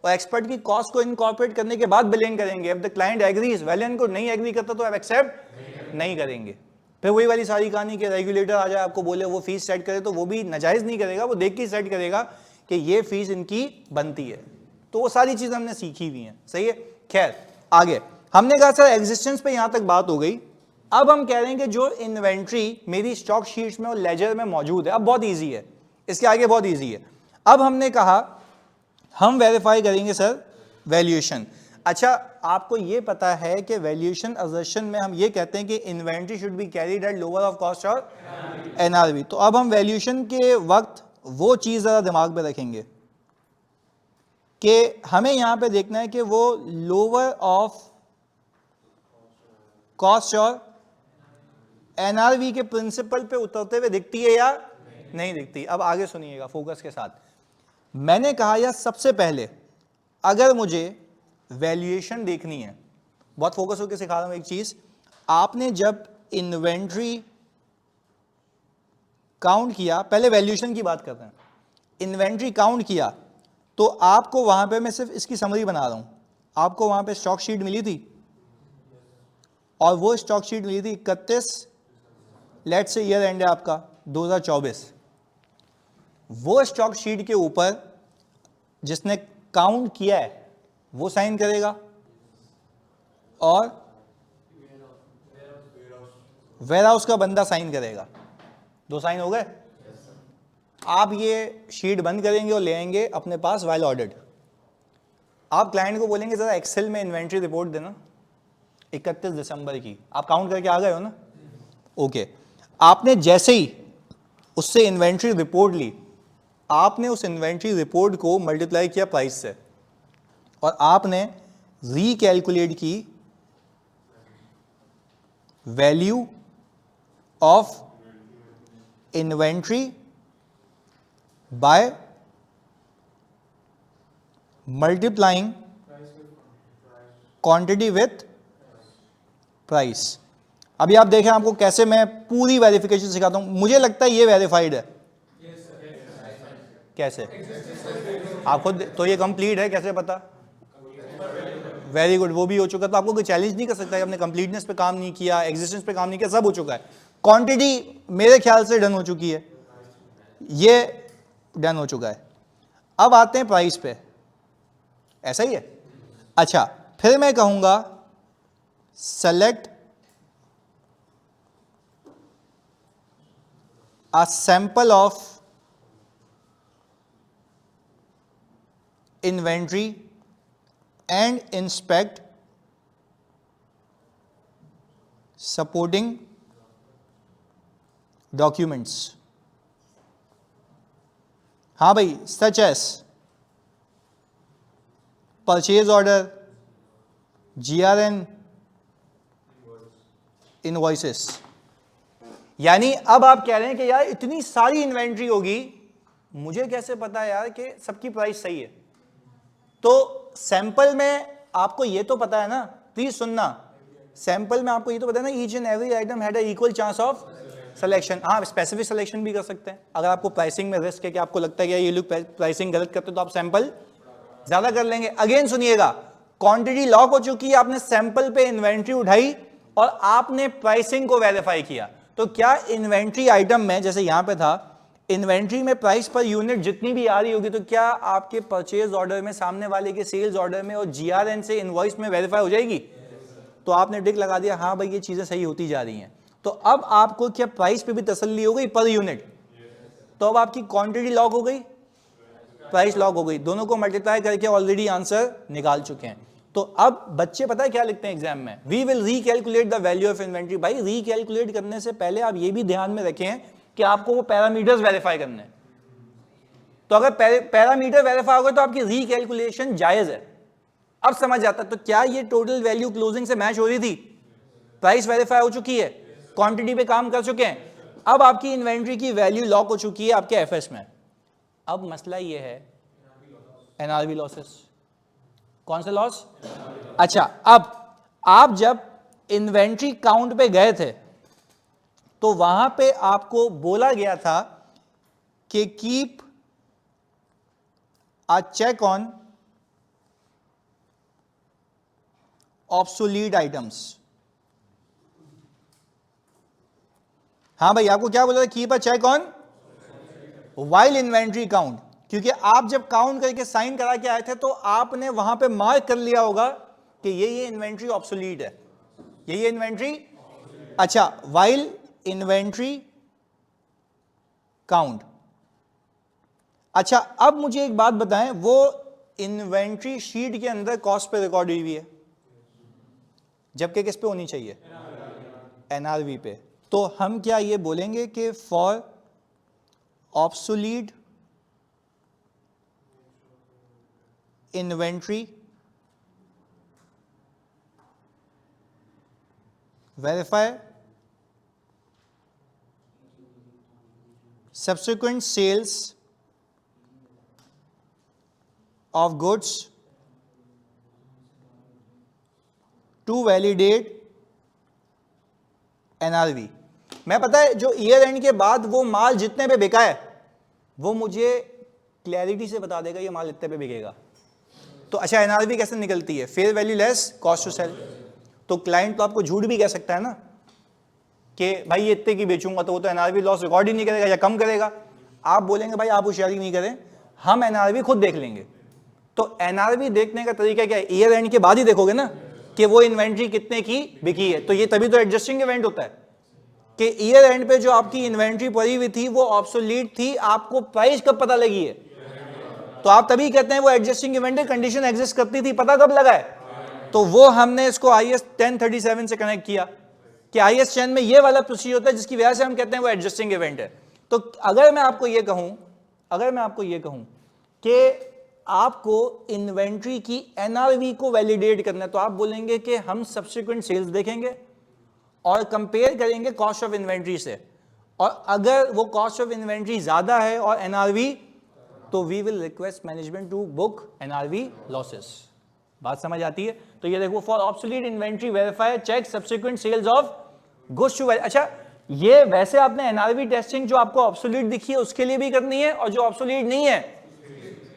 और एक्सपर्ट की कॉस्ट को इनकॉर्पोरेट करने के बाद बिलिंग करेंगे। अब the client agrees, well and good, नहीं एग्री करता तो आप एक्सेप्ट नहीं करेंगे। फिर वही वाली सारी कहानी कि रेगुलेटर आ जाए आपको बोले वो फीस सेट करे, तो वो भी नाजायज नहीं करेगा, वो देख के सेट करेगा कि ये फीस इनकी बनती है। तो वो सारी चीज हमने सीखी हुई है। सही है, खैर आगे हमने कहा सर एग्जिस्टेंस पे यहां तक बात हो गई। अब हम कह रहे हैं कि जो इन्वेंट्री मेरी स्टॉक शीट्स में और लेजर में मौजूद है, अब बहुत ईजी है, इसके आगे बहुत ईजी है। अब हमने कहा हम वेरीफाई करेंगे सर वैल्यूएशन। अच्छा, आपको ये पता है कि वैल्यूएशन असर्शन में हम ये कहते हैं कि inventory should be carried at lower of cost और एनआरवी। तो अब हम वैल्यूएशन के वक्त वो चीज जरा दिमाग में रखेंगे। कि हमें यहां पे देखना है कि वो लोअर ऑफ कॉस्ट और एनआरवी के प्रिंसिपल पे उतरते हुए दिखती है या नहीं दिखती। अब आगे सुनिएगा फोकस के साथ। मैंने कहा यार सबसे पहले अगर मुझे वैल्यूएशन देखनी है, बहुत फोकस होकर सिखा रहा हूं एक चीज, आपने जब इन्वेंट्री काउंट किया, पहले वैल्यूएशन की बात करते हैं, इन्वेंट्री काउंट किया तो आपको वहां पे, मैं सिर्फ इसकी समरी बना रहा हूं, आपको वहां पे स्टॉक शीट मिली थी और वो स्टॉक शीट मिली थी 31, लेट से ईयर एंड है आपका 2024। वो स्टॉक शीट के ऊपर जिसने काउंट किया है वो साइन करेगा और वेयर हाउस का बंदा साइन करेगा। 2 साइन हो गए। आप ये शीट बंद करेंगे और ले आएंगे अपने पास वाइल ऑर्डर्ड। आप क्लाइंट को बोलेंगे जरा एक्सेल में इन्वेंट्री रिपोर्ट देना 31 दिसंबर की। आप काउंट करके आ गए हो ना, ओके। आपने जैसे ही उससे इन्वेंट्री रिपोर्ट ली, आपने उस इन्वेंट्री रिपोर्ट को मल्टीप्लाई किया प्राइस से और आपने रीकैलकुलेट की value of inventory by multiplying quantity with price. अभी आप देखें आपको कैसे मैं पूरी वेरिफिकेशन सिखाता हूं। मुझे लगता है ये वेरीफाइड है। कैसे आपको तो ये कंप्लीट है, कैसे पता? वेरी गुड, वो भी हो चुका। तो आपको कोई चैलेंज नहीं कर सकता है, आपने कंप्लीटनेस पे काम नहीं किया, एग्जिस्टेंस पे काम नहीं किया, सब हो चुका है। क्वांटिटी मेरे ख्याल से डन हो चुकी है, ये डन हो चुका है। अब आते हैं प्राइस पे, ऐसा ही है। अच्छा, फिर मैं कहूंगा select a sample of inventory and inspect supporting documents। हाँ भाई, such as purchase order, GRN, invoices। यानी अब आप कह रहे हैं कि यार इतनी सारी इन्वेंट्री होगी, मुझे कैसे पता यार कि सबकी प्राइस सही है? तो सैंपल में आपको ये तो पता है ना, प्लीज सुनना, सैंपल में आपको ये तो पता है ना, each and every item had equal chance of selection. हाँ, स्पेसिफिक सिलेक्शन भी कर सकते हैं। अगर आपको प्राइसिंग में रिस्क है कि आपको लगता है कि ये लोग प्राइसिंग गलत करते हैं, तो आप सैंपल ज्यादा कर लेंगे। अगेन सुनिएगा, क्वांटिटी लॉक हो चुकी है, आपने सैंपल पे इन्वेंट्री उठाई और आपने प्राइसिंग को वेरीफाई किया। तो क्या इन्वेंट्री आइटम में, जैसे यहां पे था, इन्वेंट्री में प्राइस पर यूनिट जितनी भी आ रही होगी, तो क्या आपके परचेज ऑर्डर में, सामने वाले के सेल्स ऑर्डर में और जीआरएन से इनवॉइस में वेरीफाई हो जाएगी? तो आपने टिक लगा दिया, हाँ भाई ये चीजें सही होती जा रही हैं। तो अब आपको क्या प्राइस पे भी तसल्ली हो गई पर यूनिट? तो अब आपकी क्वांटिटी लॉक हो गई, प्राइस लॉक हो गई, दोनों को मल्टीप्लाई करके ऑलरेडी आंसर निकाल चुके हैं। तो अब बच्चे पता है क्या लिखते हैं एग्जाम में? We will recalculate the value of inventory. भाई रीकैलकुलेट करने से पहले आप ये भी ध्यान में रखें कि आपको वो पैरामीटर्स वेरीफाई करने हैं। तो अगर पैरामीटर वेरीफाई हो गए तो आपकी रीकैलकुलेशन जायज है। अब समझ आता है। तो क्या ये टोटल वैल्यू क्लोजिंग से मैच हो रही थी? प्राइस वेरीफाई हो चुकी है, क्वांटिटी पे काम कर चुके हैं, अब आपकी इन्वेंट्री की वैल्यू लॉक हो चुकी है आपके एफएस में। अब मसला ये है एनआरवी लॉसेस। कौन सा लॉस? अच्छा, अब आप जब इन्वेंट्री काउंट पे गए थे तो वहां पे आपको बोला गया था कि keep a check on obsolete items. हाँ भाई, आपको क्या बोला था? Keep a check on while inventory count. क्योंकि आप जब काउंट करके साइन करा के आए थे तो आपने वहां पे मार्क कर लिया होगा कि ये इन्वेंट्री ऑब्सोलीट है, ये इन्वेंट्री। अच्छा, वाइल इन्वेंट्री काउंट। अच्छा, अब मुझे एक बात बताएं, वो इन्वेंट्री शीट के अंदर कॉस्ट पे रिकॉर्ड हुई है, जबकि किस पे होनी चाहिए? एनआरवी पे। तो हम क्या ये बोलेंगे कि for obsolete inventory, verify subsequent sales of goods to validate NRV। मैं पता है जो ईयर एंड के बाद वो माल जितने पे बिका है वो मुझे क्लैरिटी से बता देगा ये माल इतने पे बिकेगा। तो अच्छा एनआरवी कैसे निकलती है? Fair value less cost to sell. तो क्लाइंट तो आपको झूठ भी कह सकता है ना कि भाई ये इतने की बेचूंगा, तो वो तो एनआरवी लॉस रिकॉर्ड ही नहीं करेगा या कम करेगा। आप बोलेंगे भाई आप होशियारी नहीं करें, हम एनआरवी खुद देख लेंगे। तो एनआरवी देखने का तरीका क्या है? ईयर एंड के बाद ही देखोगे ना कि वो इन्वेंट्री कितने की बिकी है। तो ये तभी तो एडजस्टिंग इवेंट होता है कि ईयर एंड पे जो आपकी इन्वेंट्री पड़ी हुई थी वो ऑब्सोलीट थी, आपको प्राइस कब पता लगी है? तो आप तभी कहते हैं वो एडजस्टिंग इवेंट है, कंडीशन एग्जिस्ट करती थी, पता कब लगा है? तो वो हमने इसको IS 1037 से कनेक्ट किया कि IS 10 में ये वाला प्रोसीजर होता है जिसकी वजह से हम कहते हैं वो एडजस्टिंग इवेंट है। तो अगर मैं आपको ये कहूं कि आपको इन्वेंट्री की एनआरवी को वैलिडेट करना है, तो आप बोलेंगे कि हम सब्सिक्वेंट सेल्स देखेंगे और कंपेयर करेंगे कॉस्ट ऑफ इन्वेंट्री से, और अगर वो कॉस्ट ऑफ इन्वेंट्री ज्यादा है और एनआरवी, तो we will request management to book NRV losses. बात समझ आती है? तो ये देखो, for obsolete inventory verify check subsequent sales of goods to. अच्छा, ये वैसे आपने एनआरवी टेस्टिंग जो आपको ऑब्सोलीट दिखी है उसके लिए भी करनी है और जो ऑब्सोलीट नहीं है,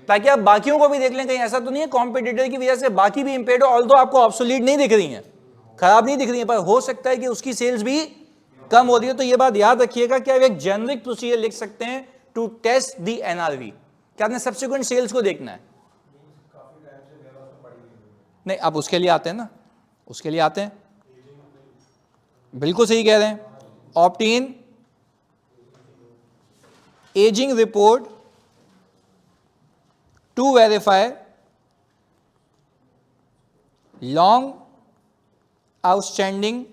ताकि आप बाकियों को भी देख लें। कहीं ऐसा तो नहीं है कॉम्पिटिटर की वजह से बाकी भी इंपेयर्ड हो, ऑल्दो आपको ऑब्सोलीट नहीं दिख रही है, खराब नहीं दिख रही है, पर हो सकता है कि उसकी सेल्स भी कम हो रही है। तो ये बात याद रखिएगा कि आप एक जेनरिक प्रोसीजर लिख सकते हैं टू टेस्ट द एनआरवी, क्या आपने सब्सिक्वेंट सेल्स को देखना है। नहीं, आप उसके लिए आते हैं ना, उसके लिए आते हैं, बिल्कुल सही कह रहे हैं। Obtain ageing report to verify long outstanding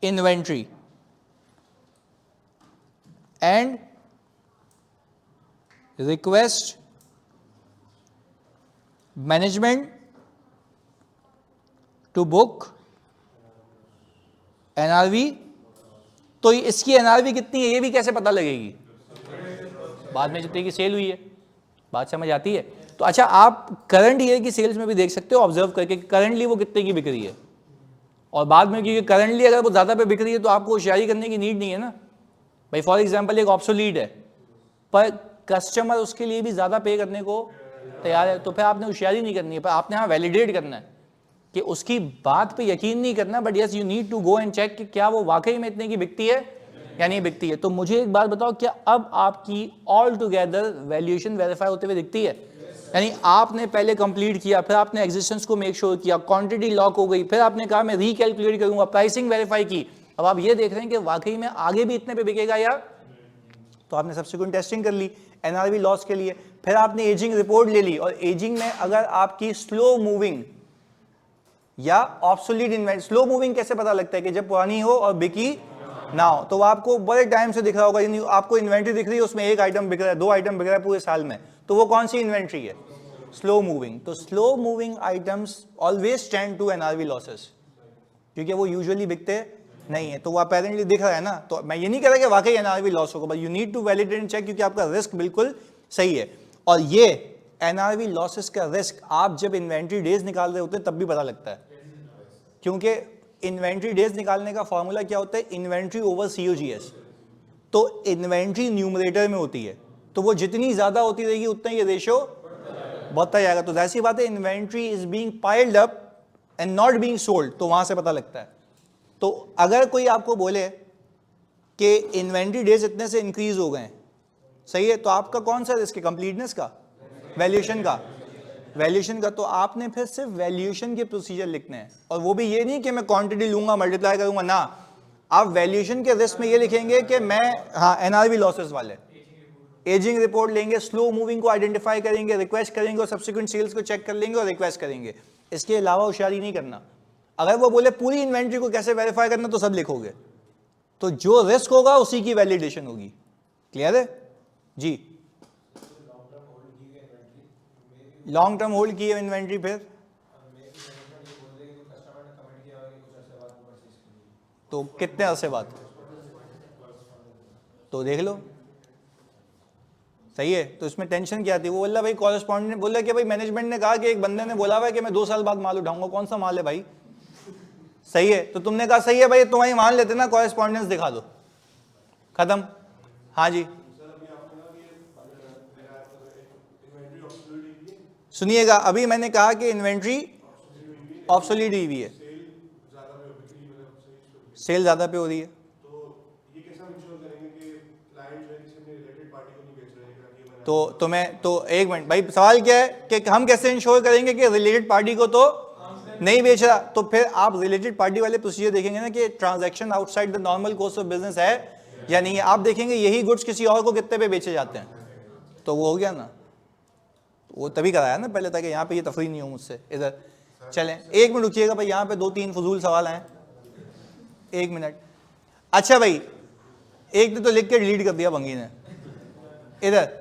inventory and request management to book NRV. तो इसकी एनआरवी कितनी है ये भी कैसे पता लगेगी? बाद में जितने की सेल हुई है। बात समझ आती है? तो अच्छा, आप करंट ईयर की सेल्स में भी देख सकते हो ऑब्जर्व करके करंटली वो कितने की बिक रही है, और बाद में क्योंकि करंटली अगर वो ज़्यादा पे बिक रही है तो आपको होशियारी करने की नीड नहीं है ना भाई। फॉर एग्जांपल एक ऑब्सोलीट है पर कस्टमर उसके लिए भी ज़्यादा पे करने को तैयार है, तो फिर आपने होशियारी नहीं करनी है, पर आपने हाँ वैलिडेट करना है कि उसकी बात पे यकीन नहीं करना, but yes you need to go and check कि क्या वो वाकई में इतने की बिकती है या नहीं बिकती है। तो मुझे एक बात बताओ, क्या अब आपकी ऑल टुगेदर वैल्यूएशन वेरीफाई होते हुए दिखती है? यानी आपने पहले कंप्लीट किया, फिर आपने एग्जिस्टेंस को मेक श्योर किया, क्वांटिटी लॉक हो गई, फिर आपने कहा मैं रिकैलकुलेट करूंगा, प्राइसिंग वेरीफाई की, अब आप ये देख रहे हैं कि वाकई में आगे भी इतने पे बिकेगा या, तो आपने सब्सिक्वेंट टेस्टिंग कर ली एनआरवी लॉस के लिए, फिर आपने एजिंग रिपोर्ट ले ली, और एजिंग में अगर आपकी स्लो मूविंग या ऑब्सोलीट इन्वेंट्री, स्लो मूविंग कैसे पता लगता है कि जब पुरानी हो और बिकी ना हो, तो वो आपको बड़े टाइम से दिख रहा होगा, यानी आपको इन्वेंट्री दिख रही है उसमें एक आइटम बिक रहा है, दो आइटम बिक रहा है पूरे साल में, तो वो कौन सी इन्वेंट्री है? Slow moving. तो slow moving items always stand to NRV losses, क्योंकि वो यूजुअली बिकते नहीं है, तो वो अपेरेंटली दिख रहा है ना। तो मैं ये नहीं कह रहा कि वाकई एनआरवी लॉस होगा, but you need to validate and check, क्योंकि आपका रिस्क बिल्कुल सही है। और ये एनआरवी लॉसेस का रिस्क आप जब इन्वेंट्री डेज निकाल रहे होते हैं तब भी पता लगता है, क्योंकि इन्वेंट्री डेज निकालने का फॉर्मूला क्या होता है? Inventory over COGS। तो इन्वेंट्री न्यूमरेटर में होती है, तो वो जितनी ज्यादा होती रहेगी उतना ये रेशियो बढ़ता जाएगा। तो ऐसी बात है, inventory is being piled up and not being sold, तो वहां से पता लगता है। तो अगर कोई आपको बोले कि इन्वेंट्री डेज इतने से इंक्रीज हो गए, सही है, तो आपका कौन सा रिस्क है? कंप्लीटनेस का, वैल्यूएशन का? वैल्यूएशन का। तो आपने फिर सिर्फ वैल्यूएशन के प्रोसीजर लिखने हैं, और वो भी ये नहीं कि मैं क्वांटिटी लूंगा मल्टीप्लाई करूंगा ना, आप वैल्यूएशन के रिस्क में ये लिखेंगे कि मैं हाँ एनआरवी लॉसेस वाले एजिंग रिपोर्ट लेंगे, स्लो मूविंग को आइडेंटिफाई करेंगे, रिक्वेस्ट करेंगे, और सब्सिक्वेंट सेल्स को चेक कर लेंगे और रिक्वेस्ट करेंगे। इसके अलावा होशियारी नहीं करना। अगर वो बोले पूरी इन्वेंट्री को कैसे वेरीफाई करना, तो सब लिखोगे, तो जो रिस्क होगा उसी की वैलिडेशन होगी। क्लियर है जी? लॉन्ग टर्म होल्ड किए इन्वेंट्री, फिर तो कितने अरसे बाद, तो देख लो सही है। तो इसमें टेंशन क्या थी? वो बोला भाई कॉरेस्पॉन्डेंट बोला कि भाई मैनेजमेंट ने कहा कि एक बंदे ने बोला हुआ है कि मैं 2 साल बाद माल उठाऊंगा, कौन सा माल है भाई? सही है, तो तुमने कहा सही है भाई तुम्हारी मान लेते ना, कॉरेस्पॉन्डेंस दिखा दो, खत्म। हाँ जी सुनिएगा, अभी मैंने कहा कि इन्वेंट्री ऑब्सोलीट हुई है, सेल ज्यादा पे हो रही है, तो मैं तो एक मिनट भाई, सवाल क्या है कि हम कैसे इंश्योर करेंगे कि रिलेटेड पार्टी को तो नहीं बेच रहा? तो फिर आप रिलेटेड पार्टी वाले प्रोसीजर देखेंगे ना कि transaction outside the normal course of business है या नहीं है। आप देखेंगे यही गुड्स किसी और को कितने पे बेचे जाते हैं, तो वो हो गया ना, वो तभी कराया ना पहले, ताकि यहाँ पे ये तफरी नहीं हो मुझसे। इधर चलें, 1 मिनट रुकिएगा भाई, यहाँ पे 2-3 फजूल सवाल आए, 1 मिनट। अच्छा भाई, एक ने तो लिख के डिलीट कर दिया बंगी ने, इधर।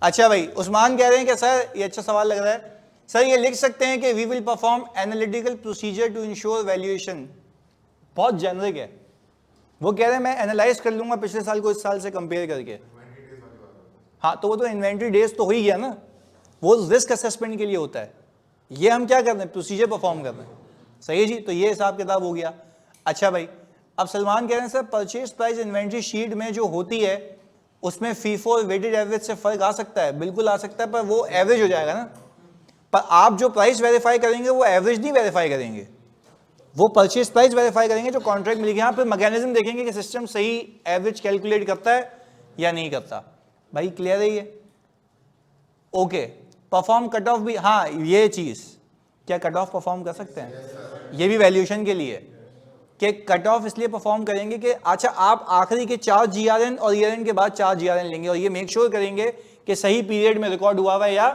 अच्छा भाई, उस्मान कह रहे हैं कि सर ये अच्छा सवाल लग रहा है, सर ये लिख सकते हैं कि we will perform analytical procedure to ensure valuation. बहुत जेनरिक है, वो कह रहे हैं मैं एनालाइज कर लूंगा पिछले साल को इस साल से कंपेयर करके। हाँ, तो वो तो इन्वेंट्री डेज तो हो ही गया ना, वो रिस्क असेसमेंट के लिए होता है। ये हम क्या कर रहे हैं, प्रोसीजर परफॉर्म कर रहे हैं। सही है जी, तो ये हिसाब किताब हो गया। अच्छा भाई, अब सलमान कह रहे हैं sir purchase price inventory sheet में जो होती है उसमें फीफो वेटेड एवरेज से फर्क आ सकता है? बिल्कुल आ सकता है, पर वो एवरेज हो जाएगा ना। पर आप जो प्राइस वेरीफाई करेंगे वो एवरेज नहीं वेरीफाई करेंगे, वो परचेज प्राइस वेरीफाई करेंगे जो कॉन्ट्रैक्ट में लिखे। यहाँ पर मैकेनिज्म देखेंगे कि सिस्टम सही एवरेज कैलकुलेट करता है या नहीं करता। भाई क्लियर है ये? ओके, परफॉर्म कट ऑफ भी, हाँ ये चीज, क्या कट ऑफ परफॉर्म कर सकते हैं? ये भी वैल्यूएशन के लिए कि कट ऑफ इसलिए परफॉर्म करेंगे कि अच्छा आप आखिरी के 4 GRN और ईयर एंड के बाद 4 GRN लेंगे और ये मेक श्योर करेंगे कि सही पीरियड में रिकॉर्ड हुआ हुआ है या,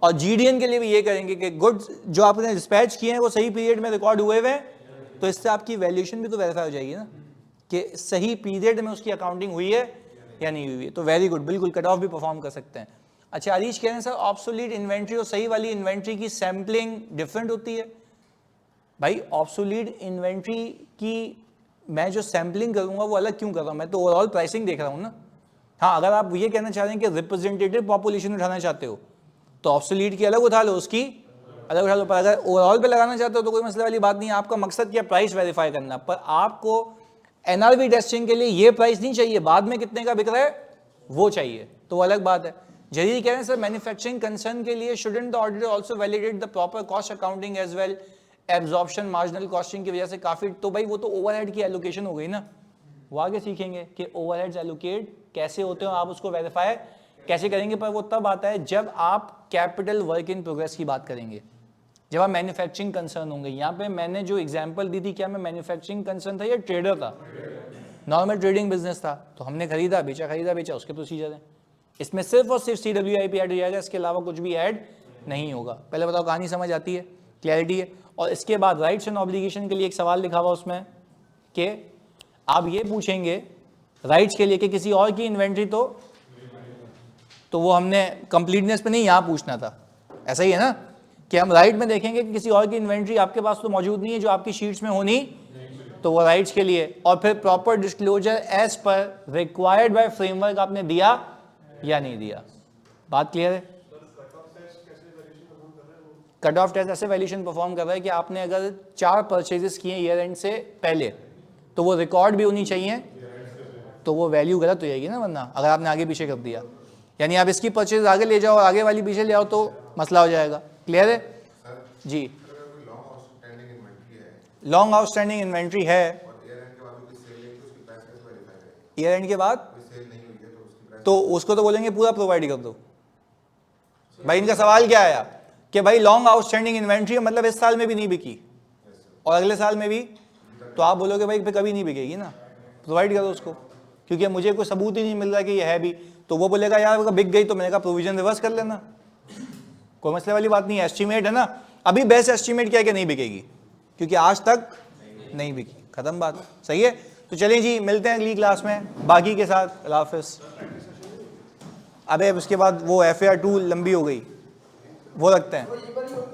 और GDN के लिए भी ये करेंगे कि गुड्स जो आपने डिस्पैच किए हैं वो सही पीरियड में रिकॉर्ड हुए हुए हैं। तो इससे आपकी वैल्यूएशन भी तो वेरीफाई हो जाएगी ना कि सही पीरियड में उसकी अकाउंटिंग हुई है या नहीं हुई है। तो वेरी गुड, बिल्कुल कट ऑफ भी परफॉर्म कर सकते हैं। अच्छा, अरीश कह रहे हैं सर ऑब्सोलीट इन्वेंट्री और सही वाली इन्वेंट्री की सैम्पलिंग डिफरेंट होती है। भाई ऑब्सोलीट इन्वेंट्री की मैं जो सैम्पलिंग करूंगा वो अलग क्यों कर रहा हूं? मैं तो ओवरऑल प्राइसिंग देख रहा हूं ना। हाँ, अगर आप ये कहना चाह रहे हैं कि रिप्रेजेंटेटिव पॉपुलेशन उठाना चाहते हो तो ऑब्सोलीट की अलग उठा लो, उसकी अलग उठा लो। पर अगर ओवरऑल पे लगाना चाहते हो तो कोई मसले वाली बात नहीं है। आपका मकसद क्या, प्राइस वेरीफाई करना। पर आपको NRV टेस्टिंग के लिए ये प्राइस नहीं चाहिए, बाद में कितने का बिक रहा है वो चाहिए, तो अलग बात है। जरीर कह रहे हैं सर मैन्युफैक्चरिंग कंसर्न के लिए shouldn't the auditor also validate the proper cost accounting as well, absorption marginal costing की वजह से काफी, तो भाई वो तो ओवरहेड की एलोकेशन हो गई ना। वो आगे सीखेंगे कि ओवरहेड्स एलोकेट कैसे होते हैं, आप उसको वेरीफाई कैसे करेंगे। पर वो तब आता है जब आप कैपिटल वर्क इन प्रोग्रेस की बात करेंगे, जब आप मैन्युफैक्चरिंग कंसर्न होंगे। यहाँ पे मैंने जो एग्जांपल दी थी, क्या मैं मैन्युफैक्चरिंग कंसर्न था या ट्रेडर था? नॉर्मल ट्रेडिंग बिजनेस था, तो हमने खरीदा बेचा, उसके प्रोसीजर हैं। इसमें सिर्फ और सिर्फ CWIP ऐड हो जाएगा, इसके अलावा कुछ भी ऐड नहीं होगा। पहले बताओ कहानी समझ आती है, क्लैरिटी है? और इसके बाद राइट्स एंड ऑब्लिगेशन के लिए एक सवाल लिखा हुआ उसमें कि आप ये पूछेंगे राइट्स के लिए कि किसी और की इन्वेंट्री तो वो हमने कंप्लीटनेस पे नहीं यहाँ पूछना था। ऐसा ही है ना कि हम राइट में देखेंगे कि किसी और की इन्वेंट्री आपके पास तो मौजूद नहीं है जो आपकी शीट्स में होनी, तो वो राइट्स के लिए। और फिर proper disclosure as per required by framework आपने दिया या नहीं दिया। बात क्लियर है? कट ऑफ टेस्ट ऐसे वैल्यूएशन परफॉर्म कर रहा है कि आपने अगर 4 परचेजेस किए ईयर एंड से पहले तो वो रिकॉर्ड भी होनी चाहिए, तो वो वैल्यू गलत हो जाएगी ना, वरना अगर आपने आगे पीछे कर दिया। यानी आप इसकी परचेज आगे ले जाओ और आगे वाली पीछे ले आओ तो मसला हो जाएगा। क्लियर है जी? लॉन्ग आउटस्टैंडिंग इन्वेंट्री है, ईयर एंड के बाद तो उसको तो बोलेंगे पूरा प्रोवाइड कर दो। भाई इनका सवाल क्या आया कि भाई लॉन्ग आउटस्टैंडिंग इन्वेंट्री मतलब इस साल में भी नहीं बिकी और अगले साल में भी, तो आप बोलोगे भाई कभी नहीं बिकेगी ना, प्रोवाइड करो उसको, क्योंकि मुझे कोई सबूत ही नहीं मिल रहा कि ये है भी। तो वो बोलेगा यार अगर बिक गई तो मैंने कहा प्रोविजन रिवर्स कर लेना, कोई मसले वाली बात नहीं है। एस्टिमेट है ना, अभी बेस्ट एस्टिमेट क्या है कि नहीं बिकेगी, क्योंकि आज तक नहीं बिकी, खत्म बात। सही है? तो चलें जी, मिलते हैं अगली क्लास में बाकी के साथ। अल्लाह हाफिज़। अबे उसके बाद वो FAR 2 लंबी हो गई, वो रखते हैं।